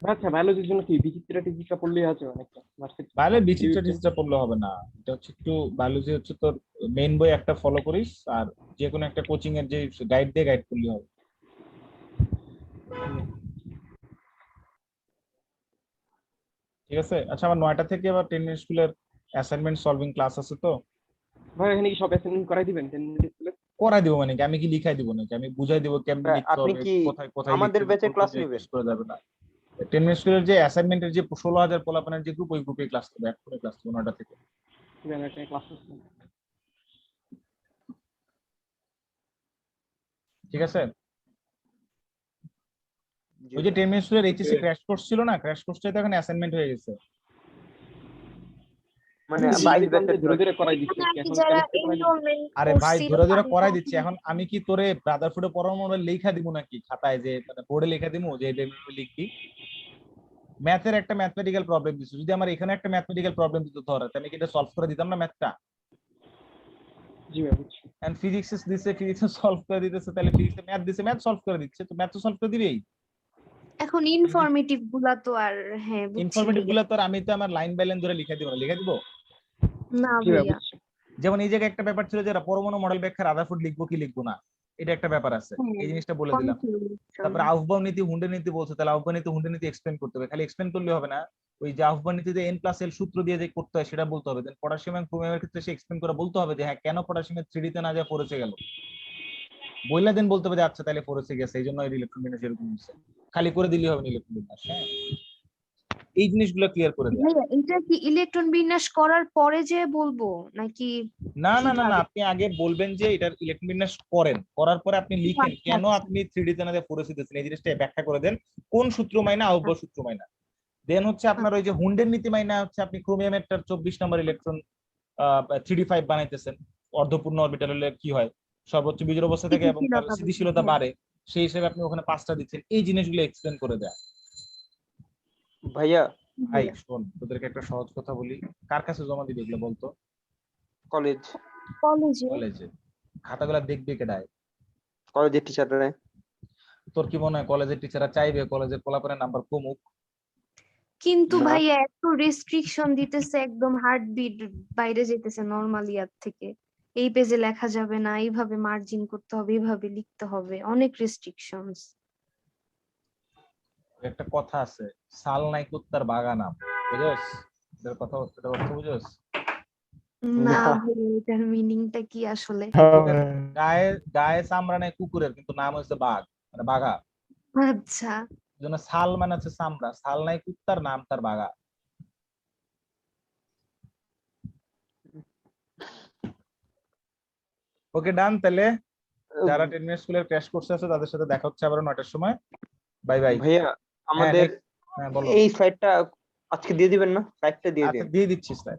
আচ্ছা, বায়োলজির জন্য কি বিচিত্রা টিচিত্রা পড়লেই আছে অনেকটা ভার্সিটি? বায়োলজি বিচিত্রা টিচিত্রা পড়লে হবে না, এটা হচ্ছে একটু, বায়োলজি হচ্ছে তোর মেইন বই একটা ফলো করিস, আর যে কোনো একটা কোচিং এর যে গাইড দিয়ে গাইড করলে হবে। ঠিক আছে? আচ্ছা, আমার 9টা থেকে আবার 10 মিনিট স্কুলের অ্যাসাইনমেন্ট সলভিং ক্লাস আছে তো, ভাই এখানে কি সব অ্যাসাইনমেন্ট করাই দিবেন 10 মিনিট স্কুলে? করাই দিব মানে কি? আমি কি লিখাই দিব নাকি? আমি বুঝাই দিব কেমনে লিখতে আপনি হবে, কি কোথায় কোথায় লিখতে আমাদের হবে, ব্যাচে কোন ক্লাস পর্যায়ে নেবেন? শেষ করা যাবে না। 10 মিনিট স্কুলের যে অ্যাসাইনমেন্টের যে 16,000 পোলাপানের যে গ্রুপ, ওই গ্রুপে ক্লাস হবে, এক করে ক্লাস হবে 9টা থেকে। দিবেন একটা ক্লাস করতে। ঠিক আছে? জি ওই যে ভাই। 10 মিনিট স্কুলের এইচএসসি ক্র্যাশ কোর্স ছিল না, ক্র্যাশ কোর্সটা তো এখন অ্যাসাইনমেন্ট হয়ে গেছে। মানে আমি 22 দেখলাম যে ব্যাচের ধীরে ধীরে করাই দিচ্ছে মানে কি আমি এখন যারা কেমিস্ট্রি করাই দিচ্ছে। এনরোলমেন্ট আরে ভাই, করছিল ধরে ধরে আমি করাই তখন- দিচ্ছি। এখন আমি কি তোরে ব্রাদারহুডে পড়ানো লেখা দিব নাকি খাতায়, যে মানে বোর্ডে লেখা দিব যে এটা এভাবে লিখবি? ম্যাথের একটা ম্যাথমেটিক্যাল প্রবলেম দিচ্ছে, যদি আমার এখানে একটা ম্যাথমেটিক্যাল প্রবলেম দিত ধর, তাহলে আমি কি এটা সলভ করে দিতাম না ম্যাথটা? জি ভাই বুঝছি। এন্ড ফিজিক্স দিছে, ফিজিক্স সলভ করে দিতেছে, তাহলে ফিজিক্সে ম্যাথ দিছে, ম্যাথ সলভ করে দিচ্ছে, তো ম্যাথ তো সলভ করে দিবেই। এখন ইনফরমেটিভ গুলা তো আর হ্যাঁ বুঝছি ইনফরমেটিভ ভাইয়া। গুলো তো আর আমি তো আমার লাইন বাই লাইন ধরে লিখে দিব না, লিখে দিব। না জি ভাই ভাইয়া। বুঝছি। যেমন এই জায়গায় একটা ব্যাপার ছিল যে পরমাণু মডেল ব্যাখ্যা রাদারফোর্ড লিখবো কি লিখবো না, এটা একটা ব্যাপার আছে, হ্যাঁ, এই জিনিসটা বলে দিলাম। confusion। তারপরে আহ্বান নীতি, হুন্ডের নীতি বলছে, তাহলে আহ্বান নীতি, হুন্ডের নীতি এক্সপ্লেন করতে হবে। খালি এক্সপ্লেন করলে হবে না, ওই যে আহ্বান নীতিতে n+l সূত্র দিয়ে যে করতে হয় সেটা বলতে হবে। দেন পটাশিয়াম এবং ক্রোমিয়ামের ক্ষেত্রে সে এক্সপ্লেন করে বলতে হবে যে হ্যাঁ কেন পটাশিয়ামের 3D তে না যায় 4s এ গেল, বইলা দেন বলতে হবে যে আচ্ছা তাহলে 4s এ গেছে, এই জন্য ইলেকট্রন বিন্যাস এরকম হচ্ছে। খালি করে দিলেই হবে না ইলেকট্রন বিন্যাস। হ্যাঁ, এই জিনিসগুলো ক্লিয়ার করে দেয়। ভাইয়া এটা কি ইলেকট্রন বিন্যাস করার পরে যে বলবো নাকি? না না না না, কিভাবে? আপনি আগে বলবেন যে এটার ইলেকট্রন বিন্যাস করেন, করার পরে আপনি লিখেন আচ্ছা, কেন আচ্ছা। আপনি 3D তে না যায় 4s এ দিচ্ছেন, এই জিনিসটা ব্যাখ্যা করে দেন। কোন সূত্র মাইনা, আহ্ব সূত্র মাইনা। দেন হচ্ছে আপনার ওই যে হুন্ডের নীতি মাইনা হচ্ছে আপনি ক্রোমিয়ামের 24 নম্বর ইলেকট্রন 3d5 বানাইতেছেন, অর্ধপূর্ণ অরবিটাল হলে কি হয়, সর্বোচ্চ বিজোড় অবস্থা থেকে এবং তার স্থিতিশীলতা স্থিতিশীলতা হ্যাঁ। বাড়ে, সেই হিসেবে আপনি ওখানে 5টা দিচ্ছেন। এই জিনিসগুলো এক্সপ্লেন করে দেয়। ভাইয়া ভাই শোন, তোদেরকে একটা সহজ কথা বলি, কার কাছে জমা দিবি এগুলো বলতো? কলেজ, কলেজে কলেজে। খাতাগুলো দেখবে কেডায়? কলেজের টিচাররা। তোর কি মনে হয় কলেজের টিচাররা চাইবে কলেজের পোলাপানের নাম্বার কমুক? কিন্তু না। ভাইয়া এত রেস্ট্রিকশন দিতেছে, একদম হার্টবিট বাইরে যেতেছে নরমাল ইয়ার থেকে। এই পেজে লেখা যাবে না, এইভাবে মার্জিন করতে হবে, এইভাবে লিখতে হবে, অনেক রেস্ট্রিকশনস। একটা কথা আছে, সাল নাই কুত্তার বাগানাম, বুঝছস? এটার কথা, এটার অর্থ বুঝছস? না না। ভাইয়া এটার মিনিংটা কি আসলে? গায়ে গায়ে চামড়া নেই কুকুরের, কিন্তু নাম হচ্ছে বাঘ, মানে বাঘা। আচ্ছা এই জন্য সাল মানে হচ্ছে চামড়া, সাল নাই কুত্তার, নাম তার বাঘা। ওকে ডান, তাহলে যারা 10 মিনিট স্কুলের ক্র্যাশ কোর্সে আছে তাদের সাথে দেখা হচ্ছে আবার 9টার সময়। Bye bye. ভাইয়া আমাদের হ্যাঁ বলো। এই স্লাইডটা আজকে দিয়ে দিবেন না? স্লাইডটা দিয়ে আচ্ছা দিন। দিয়ে দিচ্ছি স্যার।